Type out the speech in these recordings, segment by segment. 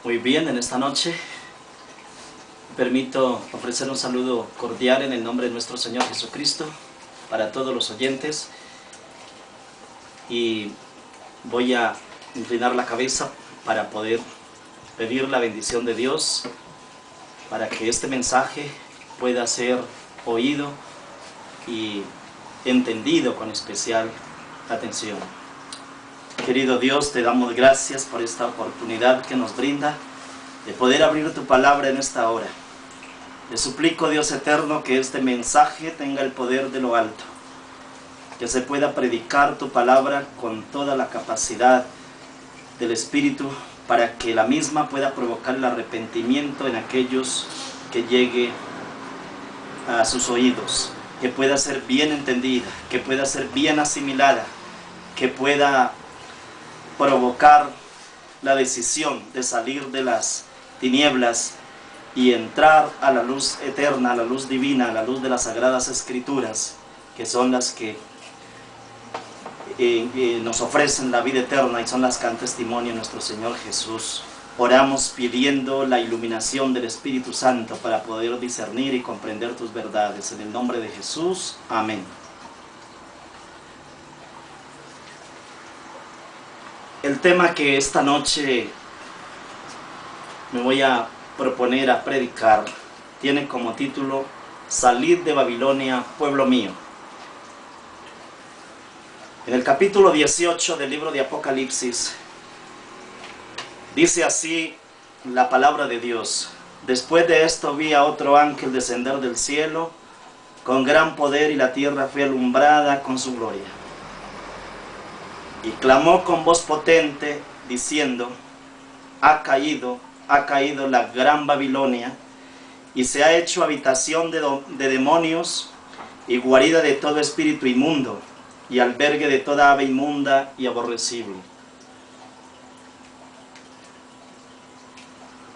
Muy bien, en esta noche me permito ofrecer un saludo cordial en el nombre de nuestro Señor Jesucristo para todos los oyentes, y voy a inclinar la cabeza para poder pedir la bendición de Dios para que este mensaje pueda ser oído y entendido con especial atención. Querido Dios, te damos gracias por esta oportunidad que nos brinda de poder abrir tu palabra en esta hora. Te suplico, Dios eterno, que este mensaje tenga el poder de lo alto, que se pueda predicar tu palabra con toda la capacidad del Espíritu, para que la misma pueda provocar el arrepentimiento en aquellos que llegue a sus oídos, que pueda ser bien entendida, que pueda ser bien asimilada, que pueda provocar la decisión de salir de las tinieblas y entrar a la luz eterna, a la luz divina, a la luz de las Sagradas Escrituras, que son las que nos ofrecen la vida eterna y son las que dan testimonio a nuestro Señor Jesús. Oramos pidiendo la iluminación del Espíritu Santo para poder discernir y comprender tus verdades. En el nombre de Jesús, amén. El tema que esta noche me voy a proponer a predicar tiene como título: Salid de Babilonia, pueblo mío. En el capítulo 18 del libro de Apocalipsis dice así la palabra de Dios: después de esto vi a otro ángel descender del cielo con gran poder, y la tierra fue alumbrada con su gloria. Y clamó con voz potente, diciendo: ha caído la gran Babilonia, y se ha hecho habitación de demonios, y guarida de todo espíritu inmundo, y albergue de toda ave inmunda y aborrecible.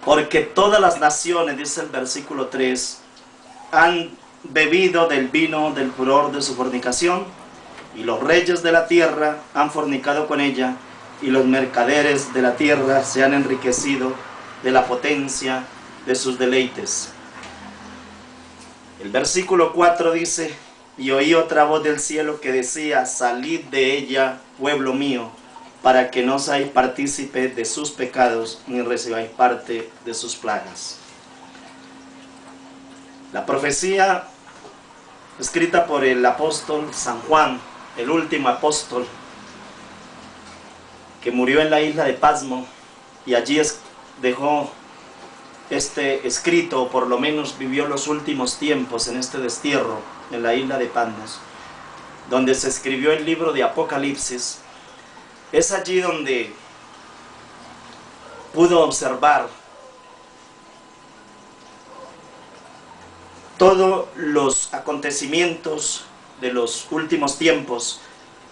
Porque todas las naciones, dice el versículo 3, han bebido del vino del furor de su fornicación, y los reyes de la tierra han fornicado con ella, y los mercaderes de la tierra se han enriquecido de la potencia de sus deleites. El versículo 4 dice: y oí otra voz del cielo que decía: salid de ella, pueblo mío, para que no seáis partícipes de sus pecados, ni recibáis parte de sus plagas. La profecía escrita por el apóstol San Juan, el último apóstol, que murió en la isla de Pasmo, y allí dejó este escrito, o por lo menos vivió los últimos tiempos en este destierro en la isla de Patmos, donde se escribió el libro de Apocalipsis. Es allí donde pudo observar todos los acontecimientos de los últimos tiempos,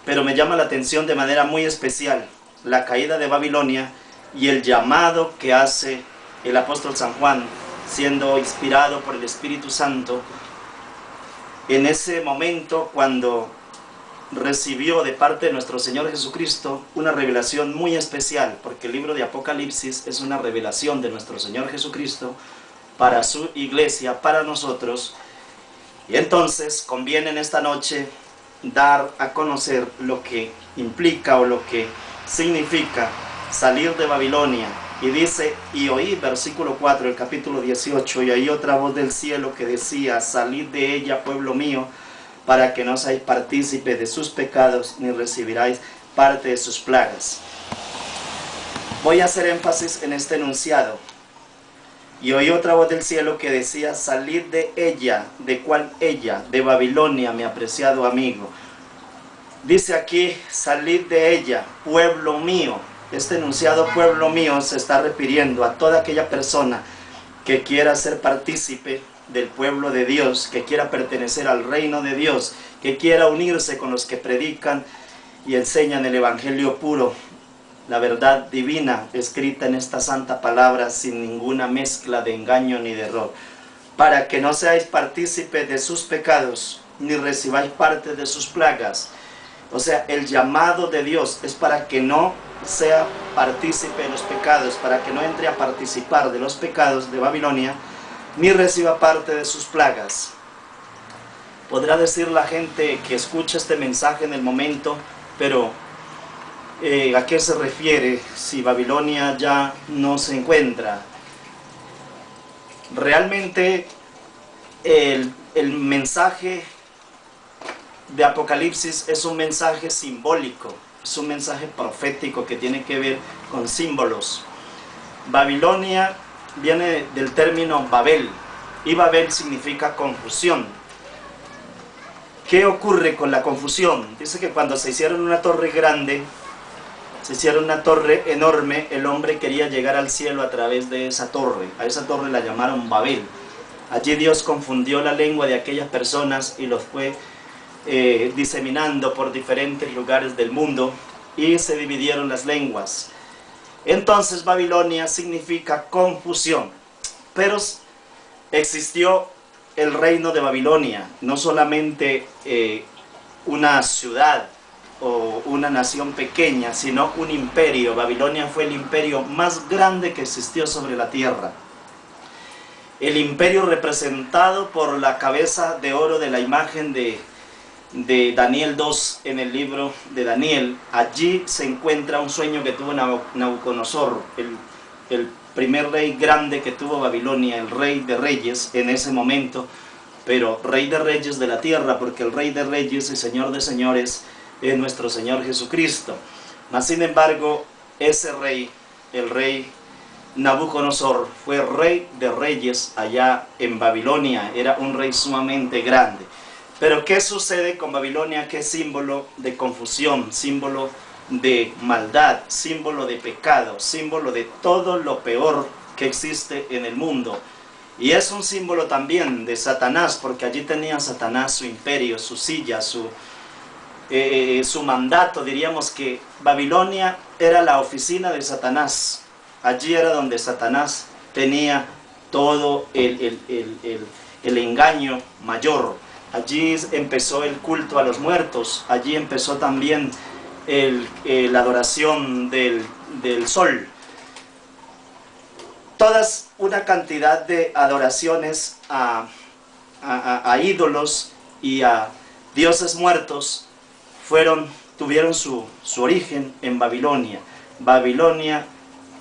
pero me llama la atención de manera muy especial la caída de Babilonia y el llamado que hace el apóstol San Juan, siendo inspirado por el Espíritu Santo, en ese momento cuando recibió de parte de nuestro Señor Jesucristo una revelación muy especial, porque el libro de Apocalipsis es una revelación de nuestro Señor Jesucristo para su iglesia, para nosotros. Y entonces conviene en esta noche dar a conocer lo que implica o lo que significa salir de Babilonia. Y dice: y oí, versículo 4, el capítulo 18, y oí otra voz del cielo que decía: salid de ella, pueblo mío, para que no seáis partícipes de sus pecados, ni recibiráis parte de sus plagas. Voy a hacer énfasis en este enunciado. Y oí otra voz del cielo que decía: salid de ella. ¿De cuál ella? De Babilonia, mi apreciado amigo. Dice aquí: salid de ella, pueblo mío. Este enunciado pueblo mío se está refiriendo a toda aquella persona que quiera ser partícipe del pueblo de Dios, que quiera pertenecer al reino de Dios, que quiera unirse con los que predican y enseñan el evangelio puro, la verdad divina escrita en esta santa palabra, sin ninguna mezcla de engaño ni de error, para que no seáis partícipes de sus pecados, ni recibáis parte de sus plagas. O sea, el llamado de Dios es para que no sea partícipe de los pecados, para que no entre a participar de los pecados de Babilonia, ni reciba parte de sus plagas. Podrá decir la gente que escucha este mensaje en el momento, pero ¿a qué se refiere si Babilonia ya no se encuentra? Realmente el mensaje de Apocalipsis es un mensaje simbólico, es un mensaje profético que tiene que ver con símbolos. Babilonia viene del término Babel, y Babel significa confusión. ¿Qué ocurre con la confusión? Dice que cuando se hicieron una torre grande, se hicieron una torre enorme, el hombre quería llegar al cielo a través de esa torre. A esa torre la llamaron Babel. Allí Dios confundió la lengua de aquellas personas y los fue diseminando por diferentes lugares del mundo, y se dividieron las lenguas. Entonces Babilonia significa confusión. Pero existió el reino de Babilonia, no solamente una ciudad o una nación pequeña, sino un imperio. Babilonia fue el imperio más grande que existió sobre la tierra. El imperio representado por la cabeza de oro de la imagen de Daniel 2 en el libro de Daniel. Allí se encuentra un sueño que tuvo Nabucodonosor, el primer rey grande que tuvo Babilonia, el rey de reyes en ese momento, pero rey de reyes de la tierra, porque el rey de reyes y señor de señores es nuestro Señor Jesucristo. Mas sin embargo, ese rey, el rey Nabucodonosor, fue rey de reyes allá en Babilonia, era un rey sumamente grande. Pero ¿qué sucede con Babilonia? Que es símbolo de confusión, símbolo de maldad, símbolo de pecado, símbolo de todo lo peor que existe en el mundo. Y es un símbolo también de Satanás, porque allí tenía Satanás su imperio, su silla, su mandato. Diríamos que Babilonia era la oficina de Satanás. Allí era donde Satanás tenía todo el engaño mayor. Allí empezó el culto a los muertos, allí empezó también la adoración del sol. Todas una cantidad de adoraciones a ídolos y a dioses muertos tuvieron su origen en Babilonia. Babilonia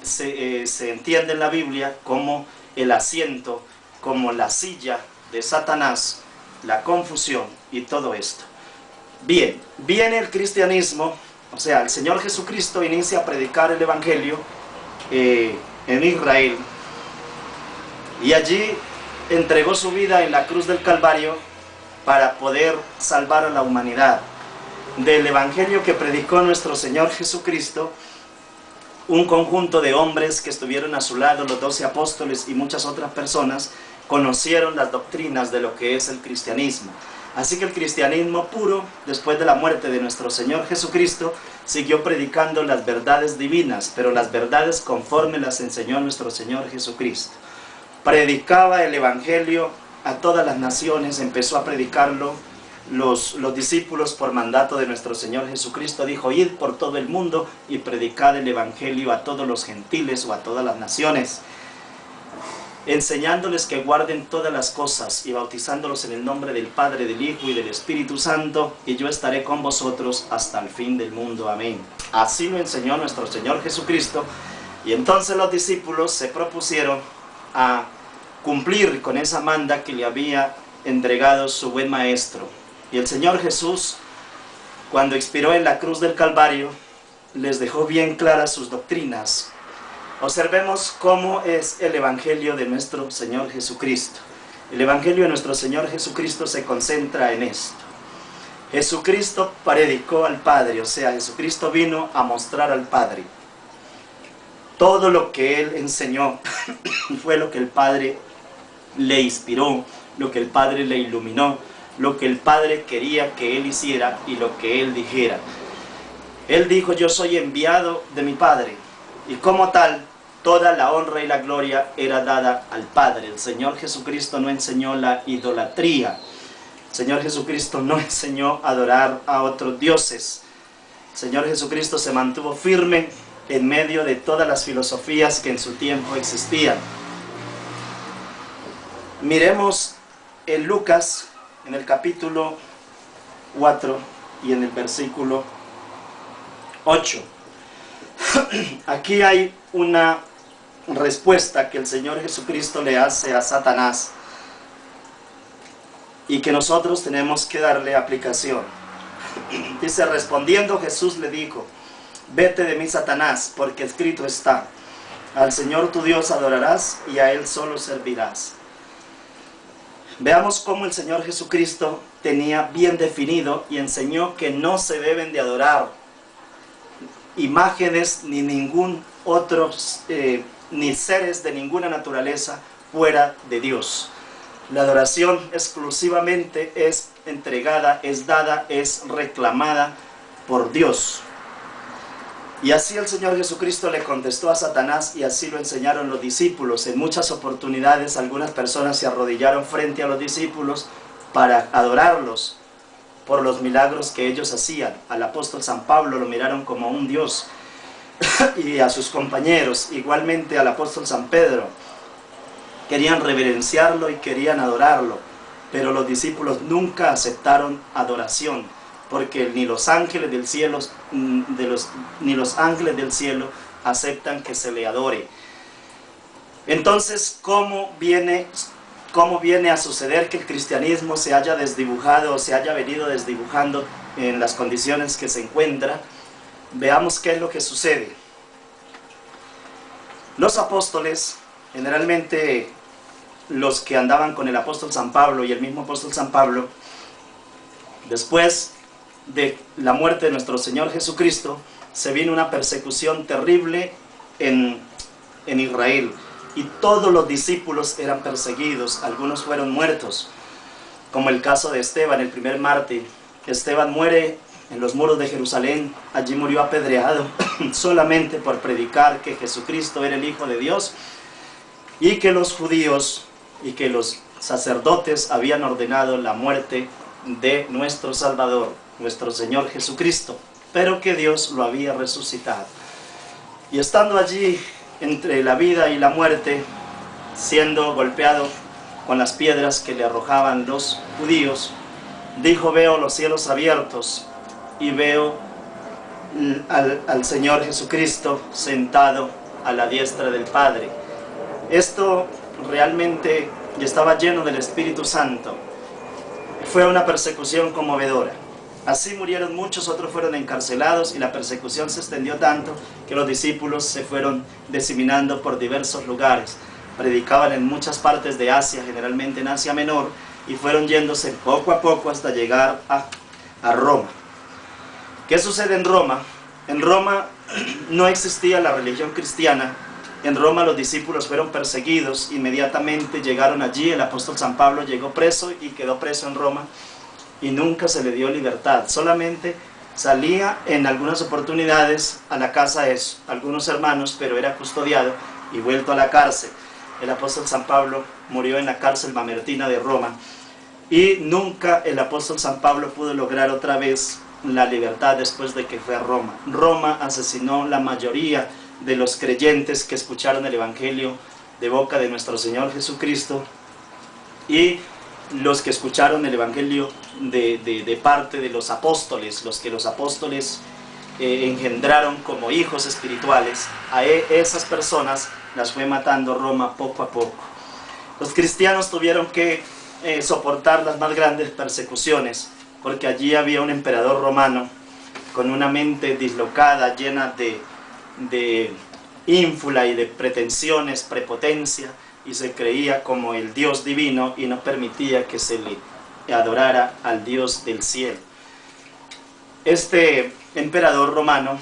se entiende en la Biblia como el asiento, como la silla de Satanás, la confusión y todo esto. Bien, viene el cristianismo, o sea, el Señor Jesucristo inicia a predicar el Evangelio en Israel, y allí entregó su vida en la cruz del Calvario para poder salvar a la humanidad. Del Evangelio que predicó nuestro Señor Jesucristo, un conjunto de hombres que estuvieron a su lado, los 12 apóstoles y muchas otras personas, conocieron las doctrinas de lo que es el cristianismo. Así que el cristianismo puro, después de la muerte de nuestro Señor Jesucristo, siguió predicando las verdades divinas, pero las verdades conforme las enseñó nuestro Señor Jesucristo. Predicaba el Evangelio a todas las naciones, empezó a predicarlo. Los discípulos, por mandato de nuestro Señor Jesucristo, dijo: id por todo el mundo y predicad el Evangelio a todos los gentiles o a todas las naciones, enseñándoles que guarden todas las cosas y bautizándolos en el nombre del Padre, del Hijo y del Espíritu Santo, y yo estaré con vosotros hasta el fin del mundo. Amén. Así lo enseñó nuestro Señor Jesucristo, y entonces los discípulos se propusieron a cumplir con esa manda que le había entregado su buen maestro. Y el Señor Jesús, cuando expiró en la cruz del Calvario, les dejó bien claras sus doctrinas. Observemos cómo es el Evangelio de nuestro Señor Jesucristo. El Evangelio de nuestro Señor Jesucristo se concentra en esto. Jesucristo predicó al Padre, o sea, Jesucristo vino a mostrar al Padre. Todo lo que Él enseñó fue lo que el Padre le inspiró, lo que el Padre le iluminó, lo que el Padre quería que Él hiciera y lo que Él dijera. Él dijo: yo soy enviado de mi Padre, y como tal, toda la honra y la gloria era dada al Padre. El Señor Jesucristo no enseñó la idolatría, El Señor Jesucristo no enseñó a adorar a otros dioses. El Señor Jesucristo se mantuvo firme en medio de todas las filosofías que en su tiempo existían. Miremos en Lucas, en el capítulo 4 y en el versículo 8. Aquí hay una respuesta que el Señor Jesucristo le hace a Satanás y que nosotros tenemos que darle aplicación. Dice: respondiendo Jesús le dijo: vete de mí, Satanás, porque escrito está: al Señor tu Dios adorarás y a Él solo servirás. Veamos cómo el Señor Jesucristo tenía bien definido y enseñó que no se deben de adorar imágenes ni ningún otro, ni seres de ninguna naturaleza fuera de Dios. La adoración exclusivamente es entregada, es dada, es reclamada por Dios. Y así el Señor Jesucristo le contestó a Satanás, y así lo enseñaron los discípulos. En muchas oportunidades algunas personas se arrodillaron frente a los discípulos para adorarlos por los milagros que ellos hacían. Al apóstol San Pablo lo miraron como un Dios, y a sus compañeros, igualmente al apóstol San Pedro, querían reverenciarlo y querían adorarlo, pero los discípulos nunca aceptaron adoración, porque ni los ángeles del cielo, ni los ángeles del cielo aceptan que se le adore. Entonces, ¿cómo viene a suceder que el cristianismo se haya desdibujado o se haya venido desdibujando en las condiciones que se encuentra? Veamos qué es lo que sucede. Los apóstoles, generalmente los que andaban con el apóstol San Pablo y el mismo apóstol San Pablo, después de la muerte de nuestro Señor Jesucristo, se vino una persecución terrible en Israel, y todos los discípulos eran perseguidos, algunos fueron muertos, como el caso de Esteban, el primer mártir. Esteban muere en los muros de Jerusalén, allí murió apedreado solamente por predicar que Jesucristo era el Hijo de Dios, y que los judíos y que los sacerdotes habían ordenado la muerte de nuestro Salvador, nuestro Señor Jesucristo, pero que Dios lo había resucitado. Y estando allí entre la vida y la muerte, siendo golpeado con las piedras que le arrojaban los judíos, dijo: veo los cielos abiertos y veo al Señor Jesucristo sentado a la diestra del Padre. Esto realmente estaba lleno del Espíritu Santo. Fue una persecución conmovedora. Así murieron muchos, otros fueron encarcelados, y la persecución se extendió tanto que los discípulos se fueron diseminando por diversos lugares. Predicaban en muchas partes de Asia, generalmente en Asia Menor, y fueron yéndose poco a poco hasta llegar a Roma. ¿Qué sucede en Roma? En Roma no existía la religión cristiana. En Roma los discípulos fueron perseguidos, inmediatamente llegaron allí. El apóstol San Pablo llegó preso y quedó preso en Roma, y nunca se le dio libertad. Solamente salía en algunas oportunidades a la casa de algunos hermanos, pero era custodiado y vuelto a la cárcel. El apóstol San Pablo murió en la cárcel mamertina de Roma, y nunca el apóstol San Pablo pudo lograr otra vez la libertad después de que fue a Roma. Roma asesinó la mayoría de los creyentes que escucharon el Evangelio de boca de nuestro Señor Jesucristo, y los que escucharon el Evangelio de parte de los apóstoles, los que los apóstoles engendraron como hijos espirituales. A esas personas las fue matando Roma poco a poco. Los cristianos tuvieron que soportar las más grandes persecuciones, porque allí había un emperador romano con una mente dislocada, llena de ínfula y de pretensiones, prepotencia, y se creía como el Dios divino y no permitía que se le adorara al Dios del cielo. Este emperador romano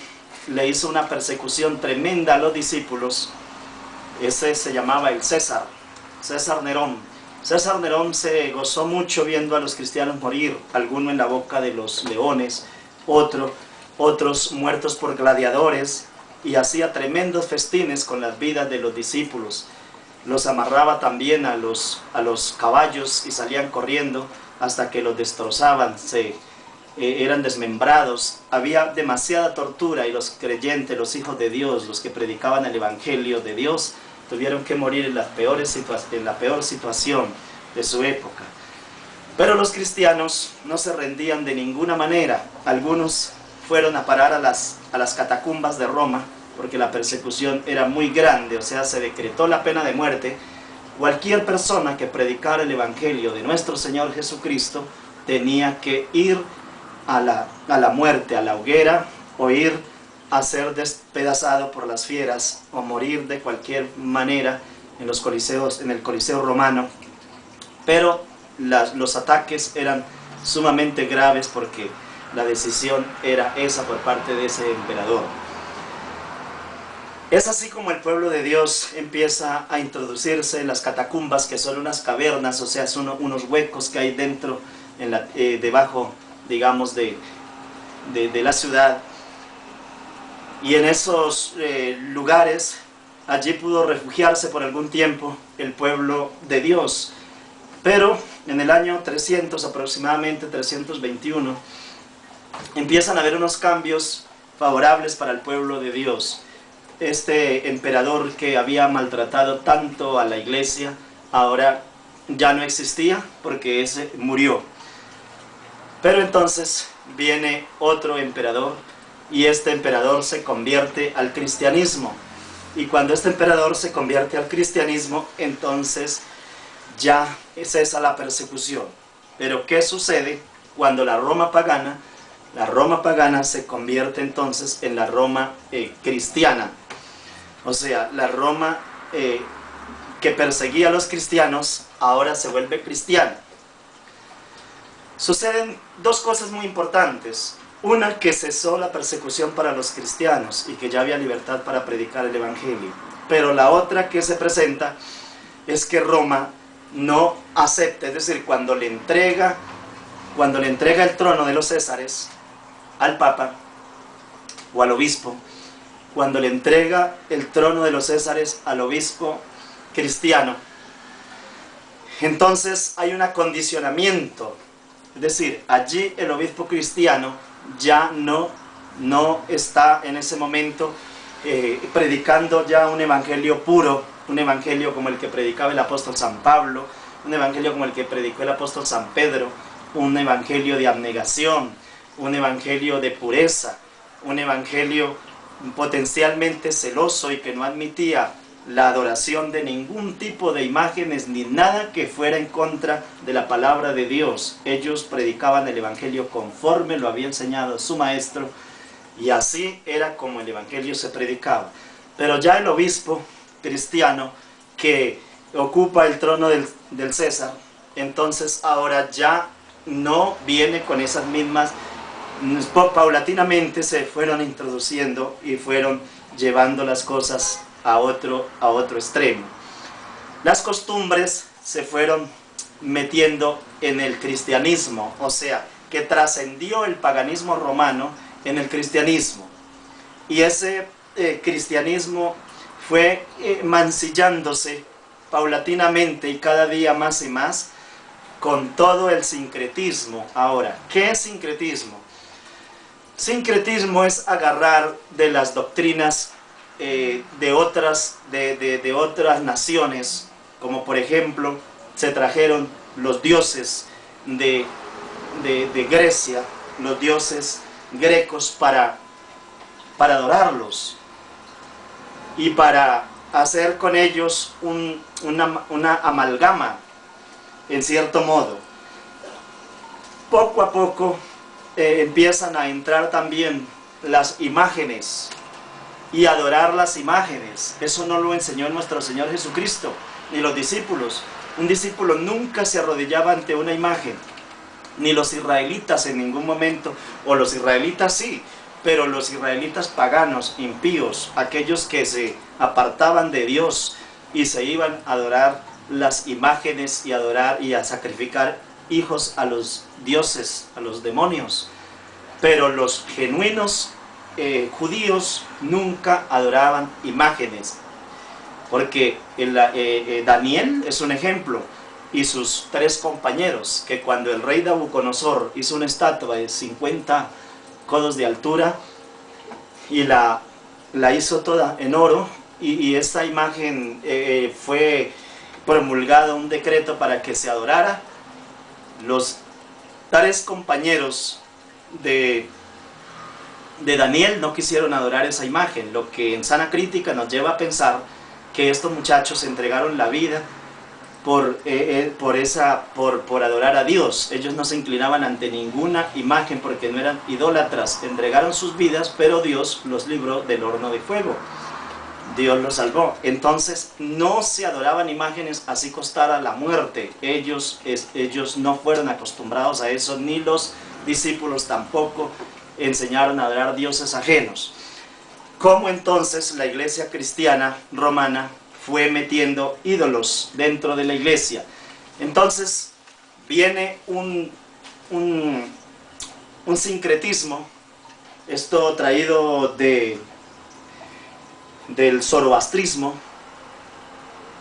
le hizo una persecución tremenda a los discípulos. Ese se llamaba el César Nerón. César Nerón se gozó mucho viendo a los cristianos morir, alguno en la boca de los leones, otros muertos por gladiadores, y hacía tremendos festines con las vidas de los discípulos. los amarraba también a los caballos y salían corriendo hasta que los destrozaban, eran desmembrados. Había demasiada tortura y los creyentes, los hijos de Dios, los que predicaban el Evangelio de Dios, tuvieron que morir en la peor situación de su época. Pero los cristianos no se rendían de ninguna manera. Algunos fueron a parar a las catacumbas de Roma, porque la persecución era muy grande, o sea, se decretó la pena de muerte. Cualquier persona que predicara el Evangelio de nuestro Señor Jesucristo tenía que ir a la muerte, a la hoguera, o ir a ser despedazado por las fieras, o morir de cualquier manera en el Coliseo romano. Pero los ataques eran sumamente graves porque la decisión era esa por parte de ese emperador. Es así como el pueblo de Dios empieza a introducirse en las catacumbas, que son unas cavernas, o sea, son unos huecos que hay dentro, debajo, digamos, de la ciudad. Y en esos lugares, allí pudo refugiarse por algún tiempo el pueblo de Dios. Pero en el año 300, aproximadamente 321, empiezan a haber unos cambios favorables para el pueblo de Dios. Este emperador que había maltratado tanto a la iglesia, ahora ya no existía porque ese murió. Pero entonces viene otro emperador, y este emperador se convierte al cristianismo. Y cuando este emperador se convierte al cristianismo, entonces ya cesa la persecución. Pero ¿qué sucede cuando la Roma pagana se convierte entonces en la Roma cristiana? O sea, la Roma que perseguía a los cristianos ahora se vuelve cristiana. Suceden dos cosas muy importantes. Una, que cesó la persecución para los cristianos y que ya había libertad para predicar el Evangelio. Pero la otra que se presenta es que Roma no acepta, es decir, cuando le entrega el trono de los Césares al Papa o al obispo, cuando le entrega el trono de los Césares al obispo cristiano, entonces hay un acondicionamiento, es decir, allí el obispo cristiano ya no está en ese momento predicando ya un evangelio puro, un evangelio como el que predicaba el apóstol San Pablo, un evangelio como el que predicó el apóstol San Pedro, un evangelio de abnegación, un evangelio de pureza, un evangelio potencialmente celoso y que no admitía la adoración de ningún tipo de imágenes ni nada que fuera en contra de la palabra de Dios. Ellos predicaban el evangelio conforme lo había enseñado su maestro, y así era como el evangelio se predicaba. Pero ya el obispo cristiano que ocupa el trono del César, entonces ahora ya no viene con esas mismas, paulatinamente se fueron introduciendo y fueron llevando las cosas a otro extremo. Las costumbres se fueron metiendo en el cristianismo, o sea, que trascendió el paganismo romano en el cristianismo. Y ese cristianismo fue mancillándose paulatinamente y cada día más y más con todo el sincretismo. Ahora, ¿qué es sincretismo? Sincretismo es agarrar de las doctrinas de otras naciones, como por ejemplo se trajeron los dioses de Grecia, los dioses grecos para adorarlos y para hacer con ellos una amalgama, en cierto modo. Poco a poco empiezan a entrar también las imágenes y adorar las imágenes. Eso no lo enseñó nuestro Señor Jesucristo ni los discípulos. Un discípulo nunca se arrodillaba ante una imagen, ni los israelitas en ningún momento, o los israelitas sí, pero los israelitas paganos, impíos, aquellos que se apartaban de Dios y se iban a adorar las imágenes y a sacrificar hijos a los dioses, a los demonios. Pero los genuinos judíos nunca adoraban imágenes. porque Daniel es un ejemplo, y sus 3 compañeros, que cuando el rey Nabucodonosor hizo una estatua de 50 codos de altura, y la hizo toda en oro, y esta imagen fue promulgado un decreto para que se adorara, los 3 compañeros de Daniel no quisieron adorar esa imagen, lo que en sana crítica nos lleva a pensar que estos muchachos entregaron la vida por adorar a Dios. Ellos no se inclinaban ante ninguna imagen porque no eran idólatras, entregaron sus vidas, pero Dios los libró del horno de fuego. Dios los salvó. Entonces no se adoraban imágenes así costara la muerte. Ellos no fueron acostumbrados a eso, ni los discípulos tampoco enseñaron a adorar dioses ajenos. ¿Cómo entonces la iglesia cristiana romana fue metiendo ídolos dentro de la iglesia? Entonces viene un sincretismo, esto traído del zoroastrismo,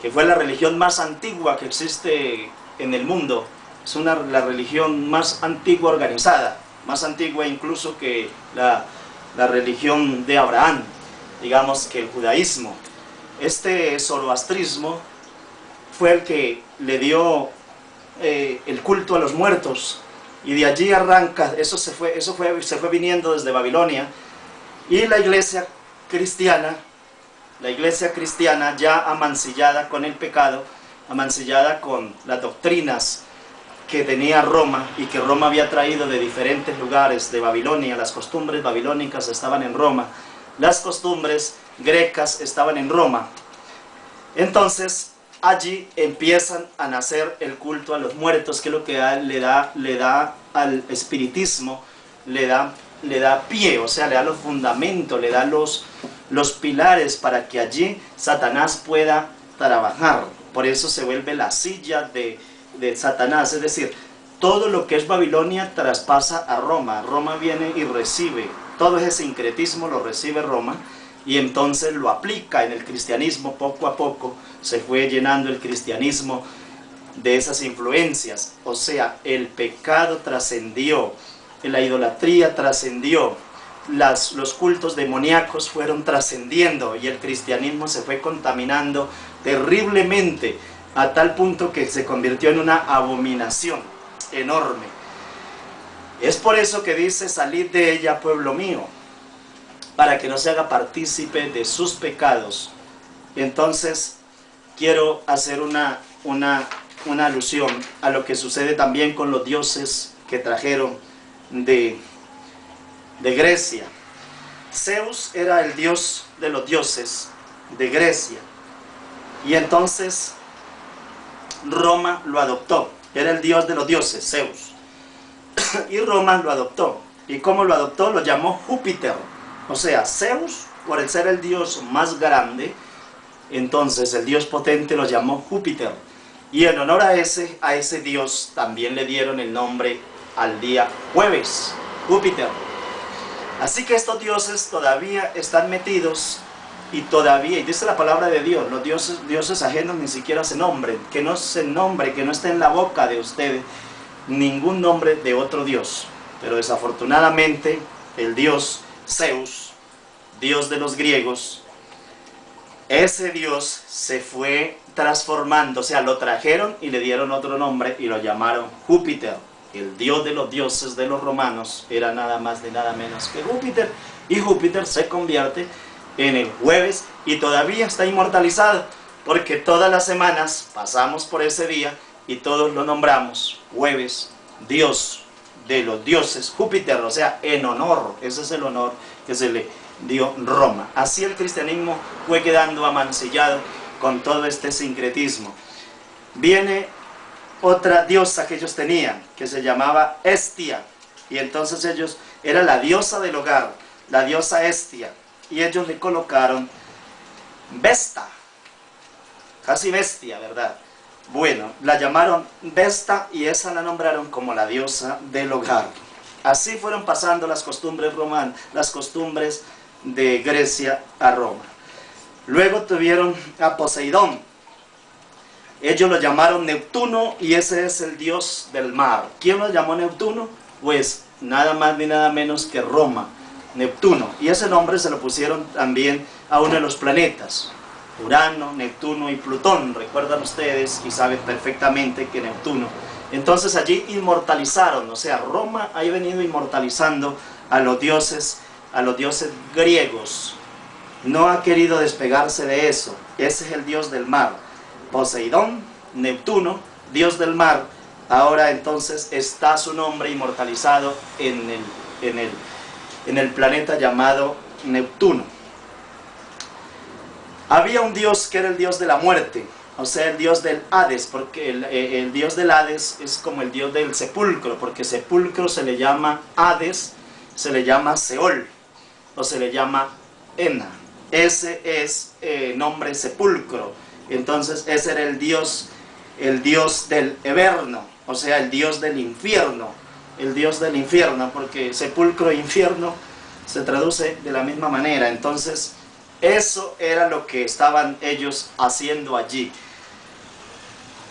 que fue la religión más antigua que existe en el mundo. Es la religión más antigua organizada, más antigua incluso que la religión de Abraham, digamos que el judaísmo. Este zoroastrismo fue el que le dio el culto a los muertos, y de allí arranca, eso se fue viniendo desde Babilonia, y la iglesia cristiana ya amancillada con el pecado, amancillada con las doctrinas que tenía Roma, y que Roma había traído de diferentes lugares de Babilonia. Las costumbres babilónicas estaban en Roma, las costumbres grecas estaban en Roma. Entonces allí empiezan a nacer el culto a los muertos, que es lo que le da al espiritismo, le da pie, o sea, le da los fundamentos, le da los pilares para que allí Satanás pueda trabajar. Por eso se vuelve la silla de Satanás, es decir, todo lo que es Babilonia traspasa a Roma. Roma viene y recibe, todo ese sincretismo lo recibe Roma, y entonces lo aplica en el cristianismo. Poco a poco se fue llenando el cristianismo de esas influencias, o sea, el pecado trascendió, la idolatría trascendió, los cultos demoníacos fueron trascendiendo, y el cristianismo se fue contaminando terriblemente, a tal punto que se convirtió en una abominación enorme. Es por eso que dice: salid de ella, pueblo mío, para que no se haga partícipe de sus pecados. Entonces quiero hacer una alusión a lo que sucede también con los dioses que trajeron de Grecia. Zeus era el dios de los dioses de Grecia, y entonces Roma lo adoptó. Era el dios de los dioses, Zeus, y Roma lo adoptó. ¿Y cómo lo adoptó? Lo llamó Júpiter. O sea, Zeus, por el ser el dios más grande, entonces el dios potente lo llamó Júpiter, y en honor a ese dios también le dieron el nombre al día jueves, Júpiter. Así que estos dioses todavía están metidos, y dice la palabra de Dios, los dioses ajenos ni siquiera se nombren, que no se nombre, que no esté en la boca de ustedes ningún nombre de otro dios. Pero desafortunadamente el dios Zeus, dios de los griegos, ese dios se fue transformando, o sea, lo trajeron y le dieron otro nombre y lo llamaron Júpiter. El dios de los dioses de los romanos era nada más ni nada menos que Júpiter, y Júpiter se convierte en el jueves, y todavía está inmortalizado, porque todas las semanas pasamos por ese día y todos lo nombramos jueves, dios de los dioses, Júpiter, o sea, en honor. Ese es el honor que se le dio Roma. Así el cristianismo fue quedando amancillado con todo este sincretismo. Viene otra diosa que ellos tenían, que se llamaba Hestia, y entonces era la diosa del hogar, la diosa Hestia, y ellos le colocaron Vesta, casi bestia, ¿verdad? Bueno, la llamaron Vesta, y esa la nombraron como la diosa del hogar. Así fueron pasando las costumbres romanas, las costumbres de Grecia a Roma. Luego tuvieron a Poseidón. Ellos lo llamaron Neptuno y ese es el dios del mar. ¿Quién lo llamó Neptuno? Pues nada más ni nada menos que Roma, Neptuno. Y ese nombre se lo pusieron también a uno de los planetas, Urano, Neptuno y Plutón. Recuerdan ustedes y saben perfectamente que Neptuno. Entonces allí inmortalizaron, o sea, Roma ha venido inmortalizando a los dioses griegos. No ha querido despegarse de eso. Ese es el dios del mar. Poseidón, Neptuno, dios del mar. Ahora entonces está su nombre inmortalizado en el planeta llamado Neptuno. Había un dios que era el dios de la muerte, o sea, el dios del Hades, porque el dios del Hades es como el dios del sepulcro, porque sepulcro se le llama Hades, se le llama Seol, o se le llama Ena. Ese es nombre sepulcro. Entonces ese era el dios del Everno, o sea, el dios del infierno, porque sepulcro e infierno se traduce de la misma manera. Entonces eso era lo que estaban ellos haciendo allí.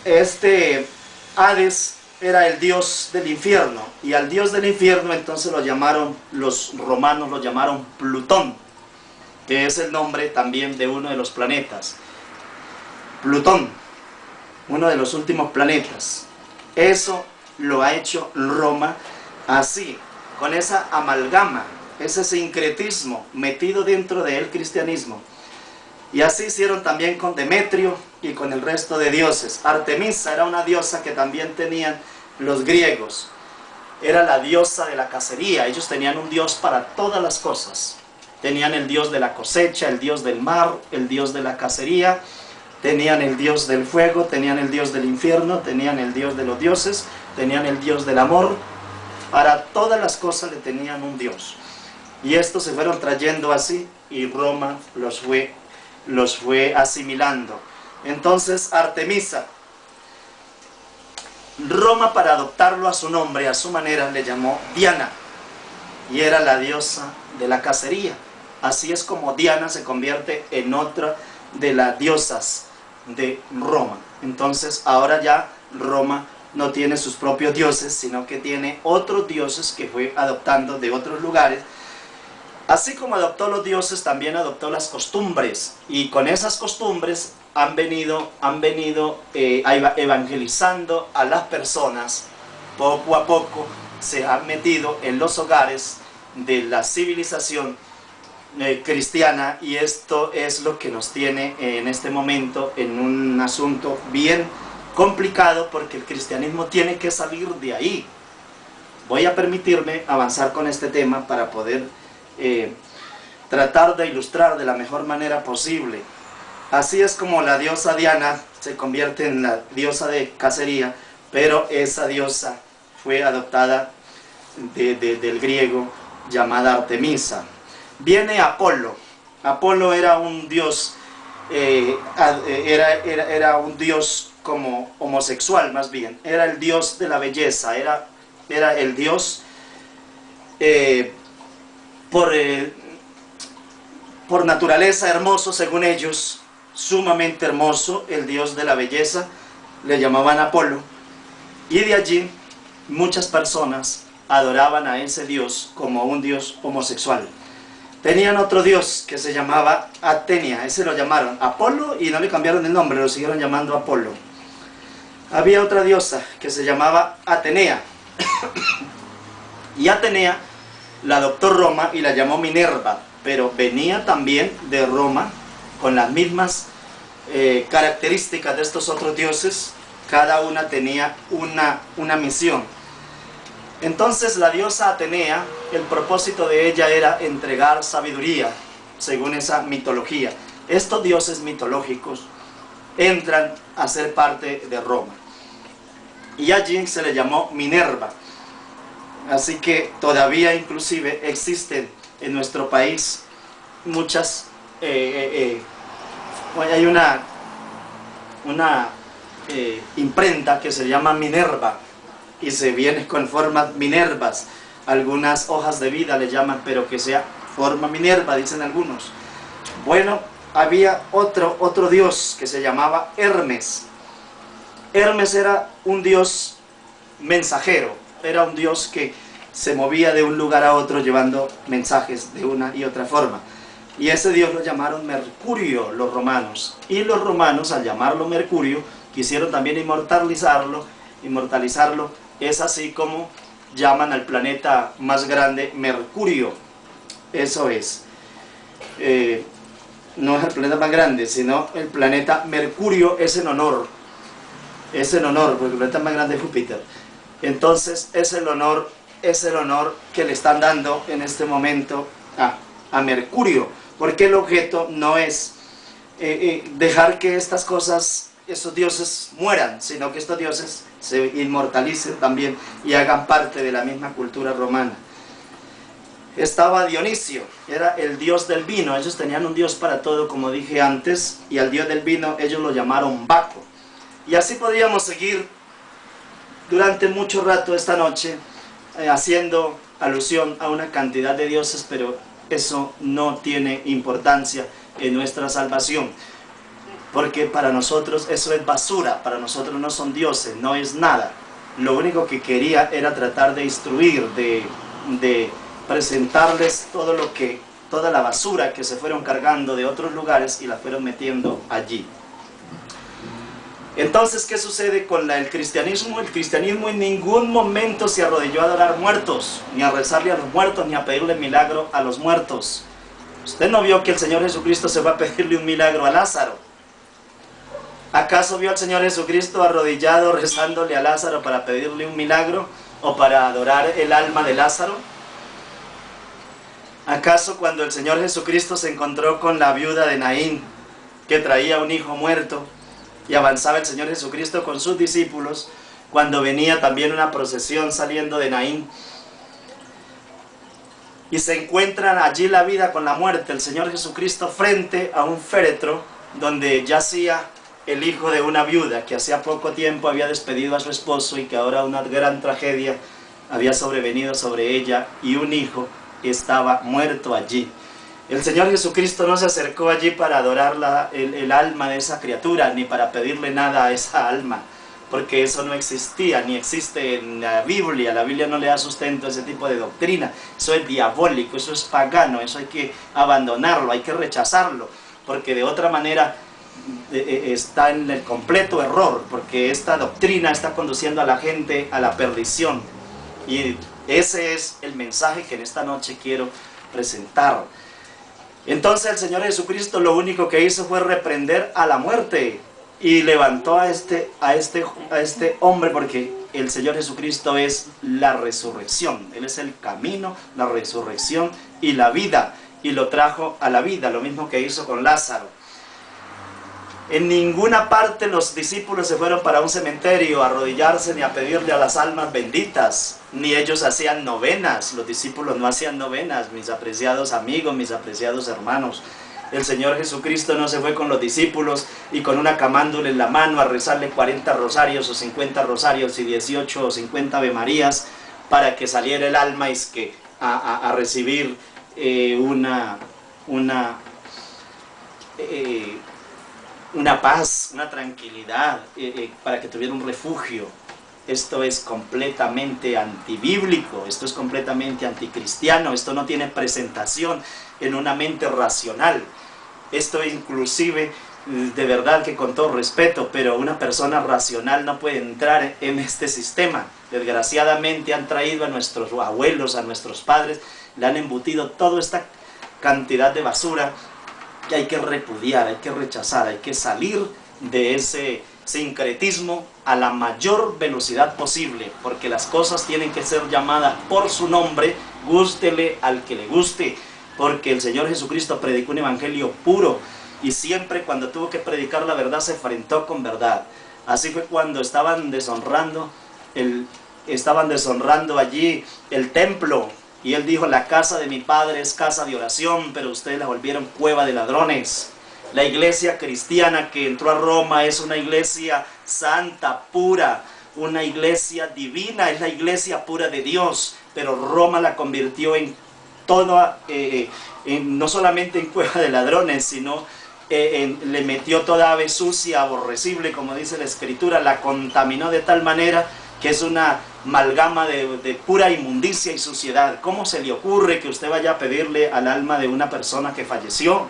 Este Hades era el dios del infierno, y al dios del infierno entonces los romanos lo llamaron Plutón, que es el nombre también de uno de los planetas. Plutón, uno de los últimos planetas. Eso lo ha hecho Roma así, con esa amalgama, ese sincretismo metido dentro del cristianismo. Y así hicieron también con Demetrio y con el resto de dioses. Artemisa era una diosa que también tenían los griegos. Era la diosa de la cacería. Ellos tenían un dios para todas las cosas. Tenían el dios de la cosecha, el dios del mar, el dios de la cacería. Tenían el dios del fuego, tenían el dios del infierno, tenían el dios de los dioses, tenían el dios del amor. Para todas las cosas le tenían un dios. Y estos se fueron trayendo así, y Roma los fue asimilando. Entonces Artemisa, Roma, para adoptarlo a su nombre, a su manera, le llamó Diana, y era la diosa de la cacería. Así es como Diana se convierte en otra de las diosas de Roma. Entonces ahora ya Roma no tiene sus propios dioses, sino que tiene otros dioses que fue adoptando de otros lugares. Así como adoptó los dioses, también adoptó las costumbres, y con esas costumbres han venido evangelizando a las personas. Poco a poco se han metido en los hogares de la civilización cristiana, y esto es lo que nos tiene en este momento en un asunto bien complicado, porque el cristianismo tiene que salir de ahí. Voy a permitirme avanzar con este tema para poder tratar de ilustrar de la mejor manera posible. Así es como la diosa Diana se convierte en la diosa de cacería, pero esa diosa fue adoptada del griego, llamada Artemisa. Viene Apolo. Apolo era un dios, era un dios como homosexual, más bien. Era el dios de la belleza, era el dios por naturaleza hermoso, según ellos, sumamente hermoso, el dios de la belleza, le llamaban Apolo. Y de allí muchas personas adoraban a ese dios como un dios homosexual. Tenían otro dios que se llamaba Atenia, ese lo llamaron Apolo y no le cambiaron el nombre, lo siguieron llamando Apolo. Había otra diosa que se llamaba Atenea, y Atenea la adoptó Roma y la llamó Minerva, pero venía también de Roma con las mismas características de estos otros dioses. Cada una tenía una misión. Entonces la diosa Atenea, el propósito de ella era entregar sabiduría, según esa mitología. Estos dioses mitológicos entran a ser parte de Roma, y allí se le llamó Minerva. Así que todavía inclusive existen en nuestro país muchas, hay una imprenta que se llama Minerva, y se viene con formas Minervas. Algunas hojas de vida le llaman, pero que sea forma Minerva, dicen algunos. Bueno, había otro dios que se llamaba Hermes. Hermes era un dios mensajero, era un dios que se movía de un lugar a otro llevando mensajes de una y otra forma. Y ese dios lo llamaron Mercurio los romanos. Y los romanos, al llamarlo Mercurio, quisieron también inmortalizarlo. Es así como llaman al planeta más grande Mercurio. Eso es. No es el planeta más grande, sino el planeta Mercurio es en honor, porque el planeta más grande es Júpiter. Entonces es el honor que le están dando en este momento a Mercurio, porque el objeto no es dejar que estas cosas, estos dioses mueran, sino que estos dioses se inmortalicen también y hagan parte de la misma cultura romana. Estaba Dionisio, era el dios del vino. Ellos tenían un dios para todo, como dije antes, y al dios del vino ellos lo llamaron Baco. Y así podríamos seguir durante mucho rato esta noche haciendo alusión a una cantidad de dioses, pero eso no tiene importancia en nuestra salvación, porque para nosotros eso es basura, para nosotros no son dioses, no es nada. Lo único que quería era tratar de instruir, de presentarles toda la basura que se fueron cargando de otros lugares y la fueron metiendo allí. Entonces, ¿qué sucede con el cristianismo? El cristianismo en ningún momento se arrodilló a adorar muertos, ni a rezarle a los muertos, ni a pedirle milagro a los muertos. ¿Usted no vio que el Señor Jesucristo se va a pedirle un milagro a Lázaro? ¿Acaso vio al Señor Jesucristo arrodillado rezándole a Lázaro para pedirle un milagro o para adorar el alma de Lázaro? ¿Acaso cuando el Señor Jesucristo se encontró con la viuda de Naín, que traía un hijo muerto, y avanzaba el Señor Jesucristo con sus discípulos, cuando venía también una procesión saliendo de Naín, y se encuentran allí la vida con la muerte, el Señor Jesucristo frente a un féretro donde yacía el hijo de una viuda que hacía poco tiempo había despedido a su esposo y que ahora una gran tragedia había sobrevenido sobre ella, y un hijo estaba muerto allí. El Señor Jesucristo no se acercó allí para adorar el alma de esa criatura, ni para pedirle nada a esa alma, porque eso no existía, ni existe en la Biblia. La Biblia no le da sustento a ese tipo de doctrina. Eso es diabólico, eso es pagano, eso hay que abandonarlo, hay que rechazarlo, porque de otra manera está en el completo error, porque esta doctrina está conduciendo a la gente a la perdición. Y ese es el mensaje que en esta noche quiero presentar. Entonces el Señor Jesucristo lo único que hizo fue reprender a la muerte y levantó a este hombre, porque el Señor Jesucristo es la resurrección. Él es el camino, la resurrección y la vida, y lo trajo a la vida, lo mismo que hizo con Lázaro. En ninguna parte los discípulos se fueron para un cementerio a arrodillarse ni a pedirle a las almas benditas, ni ellos hacían novenas. Los discípulos no hacían novenas, mis apreciados amigos, mis apreciados hermanos. El Señor Jesucristo no se fue con los discípulos y con una camándula en la mano a rezarle 40 rosarios o 50 rosarios y 18 o 50 Ave Marías para que saliera el alma y que a recibir una paz, una tranquilidad, para que tuviera un refugio. Esto es completamente antibíblico, esto es completamente anticristiano, esto no tiene presentación en una mente racional. Esto inclusive, de verdad que con todo respeto, pero una persona racional no puede entrar en este sistema. Desgraciadamente han traído a nuestros abuelos, a nuestros padres, le han embutido toda esta cantidad de basura que hay que repudiar, hay que rechazar, hay que salir de ese sincretismo a la mayor velocidad posible, porque las cosas tienen que ser llamadas por su nombre, gústele al que le guste, porque el Señor Jesucristo predicó un evangelio puro, y siempre cuando tuvo que predicar la verdad se enfrentó con verdad. Así fue cuando estaban deshonrando allí el templo, y él dijo: la casa de mi padre es casa de oración, pero ustedes la volvieron cueva de ladrones. La iglesia cristiana que entró a Roma es una iglesia santa, pura, una iglesia divina, es la iglesia pura de Dios, pero Roma la convirtió en toda, no solamente en cueva de ladrones, sino le metió toda ave sucia, aborrecible, como dice la Escritura, la contaminó de tal manera que es una amalgama de pura inmundicia y suciedad. ¿Cómo se le ocurre que usted vaya a pedirle al alma de una persona que falleció?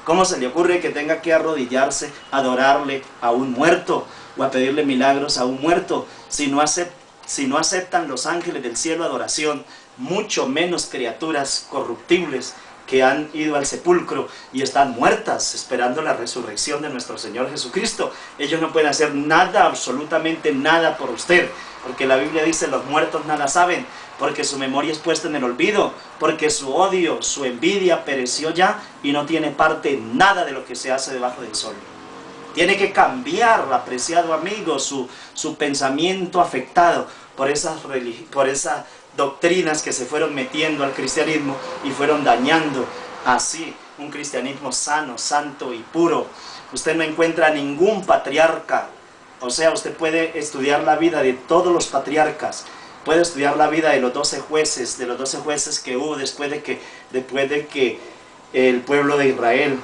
¿Cómo se le ocurre que tenga que arrodillarse, adorarle a un muerto o a pedirle milagros a un muerto? Si no aceptan los ángeles del cielo adoración, mucho menos criaturas corruptibles que han ido al sepulcro y están muertas esperando la resurrección de nuestro Señor Jesucristo. Ellos no pueden hacer nada, absolutamente nada por usted, porque la Biblia dice: los muertos nada saben, porque su memoria es puesta en el olvido, porque su odio, su envidia pereció ya y no tiene parte en nada de lo que se hace debajo del sol. Tiene que cambiar, apreciado amigo, su pensamiento afectado por esas doctrinas que se fueron metiendo al cristianismo y fueron dañando así un cristianismo sano, santo y puro. Usted no encuentra ningún patriarca, o sea, usted puede estudiar la vida de todos los patriarcas, puede estudiar la vida de los 12 jueces, que hubo después de que el pueblo de Israel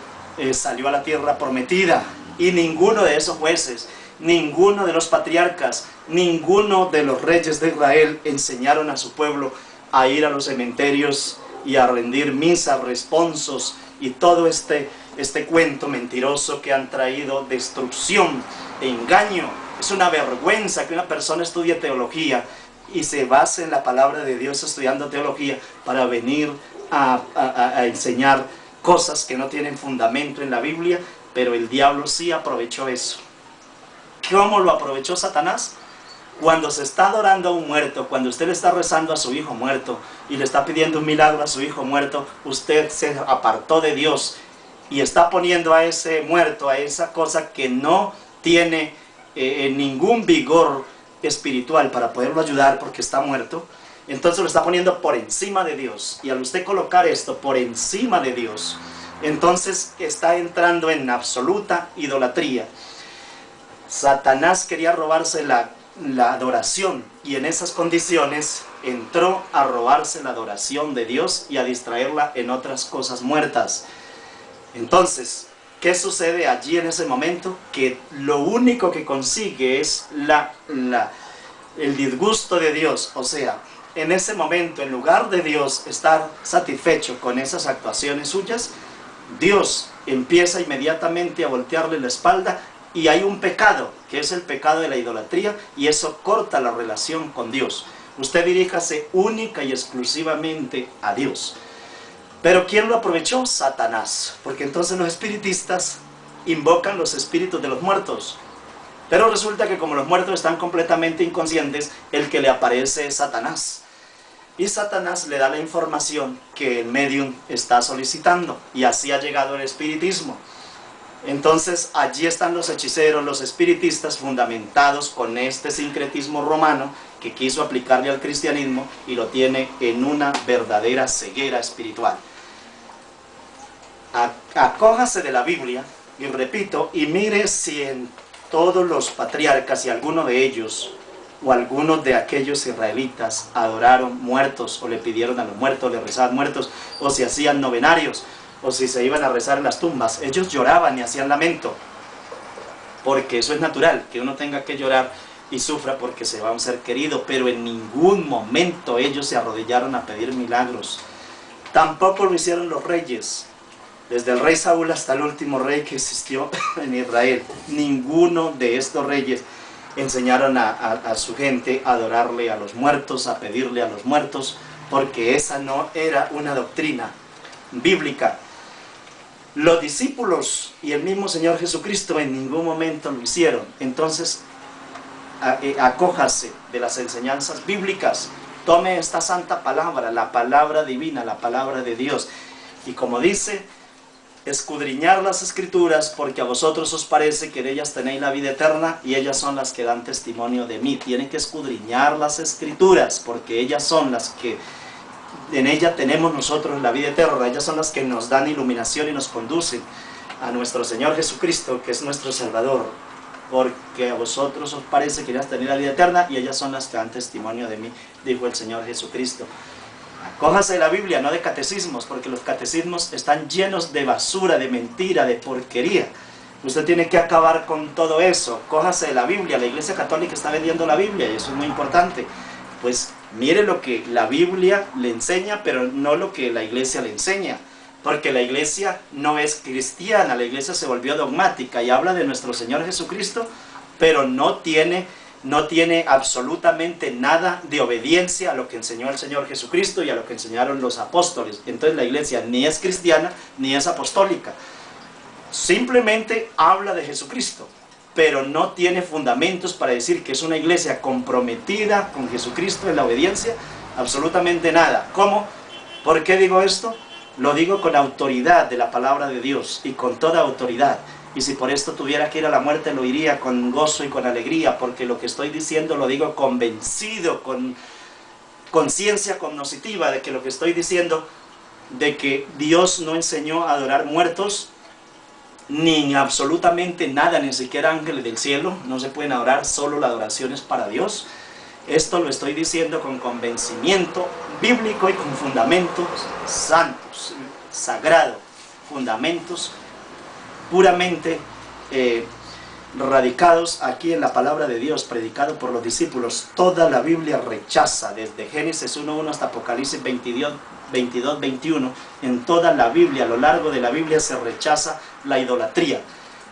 salió a la tierra prometida, y ninguno de esos jueces, ninguno de los patriarcas, ninguno de los reyes de Israel enseñaron a su pueblo a ir a los cementerios y a rendir misas, responsos y todo este cuento mentiroso que han traído destrucción, engaño. Es una vergüenza que una persona estudie teología y se base en la palabra de Dios estudiando teología para venir a enseñar cosas que no tienen fundamento en la Biblia, pero el diablo sí aprovechó eso. ¿Cómo lo aprovechó Satanás? Cuando se está adorando a un muerto, cuando usted le está rezando a su hijo muerto y le está pidiendo un milagro a su hijo muerto, usted se apartó de Dios y está poniendo a ese muerto, a esa cosa que no tiene ningún vigor espiritual para poderlo ayudar porque está muerto, entonces lo está poniendo por encima de Dios. Y al usted colocar esto por encima de Dios, entonces está entrando en absoluta idolatría. Satanás quería robarse la adoración, y en esas condiciones entró a robarse la adoración de Dios y a distraerla en otras cosas muertas. Entonces, ¿qué sucede allí en ese momento? Que lo único que consigue es el disgusto de Dios. O sea, en ese momento, en lugar de Dios estar satisfecho con esas actuaciones suyas, Dios empieza inmediatamente a voltearle la espalda. Y hay un pecado, que es el pecado de la idolatría, y eso corta la relación con Dios. Usted diríjase única y exclusivamente a Dios. Pero ¿quién lo aprovechó? Satanás. Porque entonces los espiritistas invocan los espíritus de los muertos. Pero resulta que como los muertos están completamente inconscientes, el que le aparece es Satanás. Y Satanás le da la información que el medium está solicitando. Y así ha llegado el espiritismo. Entonces allí están los hechiceros, los espiritistas, fundamentados con este sincretismo romano que quiso aplicarle al cristianismo y lo tiene en una verdadera ceguera espiritual. Acójase de la Biblia, y repito, y mire si en todos los patriarcas y alguno de ellos o algunos de aquellos israelitas adoraron muertos o le pidieron a los muertos, le rezaban muertos, o si hacían novenarios, o si se iban a rezar en las tumbas. Ellos lloraban y hacían lamento, porque eso es natural, que uno tenga que llorar y sufra porque se va a un ser querido, pero en ningún momento ellos se arrodillaron a pedir milagros. Tampoco lo hicieron los reyes, desde el rey Saúl hasta el último rey que existió en Israel. Ninguno de estos reyes enseñaron a su gente a adorarle a los muertos, a pedirle a los muertos, porque esa no era una doctrina bíblica. Los discípulos y el mismo Señor Jesucristo en ningún momento lo hicieron. Entonces, acójase de las enseñanzas bíblicas, tome esta santa palabra, la palabra divina, la palabra de Dios, y como dice, escudriñar las escrituras, porque a vosotros os parece que de ellas tenéis la vida eterna, y ellas son las que dan testimonio de mí. Tienen que escudriñar las escrituras, porque ellas son las que en ella tenemos nosotros la vida eterna. Ellas son las que nos dan iluminación y nos conducen a nuestro Señor Jesucristo, que es nuestro Salvador. Porque a vosotros os parece que ellas tenéis la vida eterna, y ellas son las que dan testimonio de mí, dijo el Señor Jesucristo. Cójase de la Biblia, no de catecismos, porque los catecismos están llenos de basura, de mentira, de porquería. Usted tiene que acabar con todo eso. Cójase de la Biblia. La Iglesia Católica está vendiendo la Biblia y eso es muy importante. Pues mire lo que la Biblia le enseña, pero no lo que la Iglesia le enseña. Porque la Iglesia no es cristiana, la Iglesia se volvió dogmática y habla de nuestro Señor Jesucristo, pero no tiene absolutamente nada de obediencia a lo que enseñó el Señor Jesucristo y a lo que enseñaron los apóstoles. Entonces la Iglesia ni es cristiana ni es apostólica. Simplemente habla de Jesucristo, pero no tiene fundamentos para decir que es una iglesia comprometida con Jesucristo en la obediencia. Absolutamente nada. ¿Cómo? ¿Por qué digo esto? Lo digo con autoridad de la palabra de Dios y con toda autoridad. Y si por esto tuviera que ir a la muerte, lo iría con gozo y con alegría, porque lo que estoy diciendo lo digo convencido, con conciencia cognoscitiva de que lo que estoy diciendo, de que Dios no enseñó a adorar muertos, ni absolutamente nada, ni siquiera ángeles del cielo, no se pueden adorar, solo la adoración es para Dios. Esto lo estoy diciendo con convencimiento bíblico y con fundamentos santos, sagrados, fundamentos puramente radicados aquí en la palabra de Dios, predicado por los discípulos. Toda la Biblia rechaza, desde Génesis 1:1 hasta Apocalipsis 22:21, en toda la Biblia, a lo largo de la Biblia se rechaza la idolatría.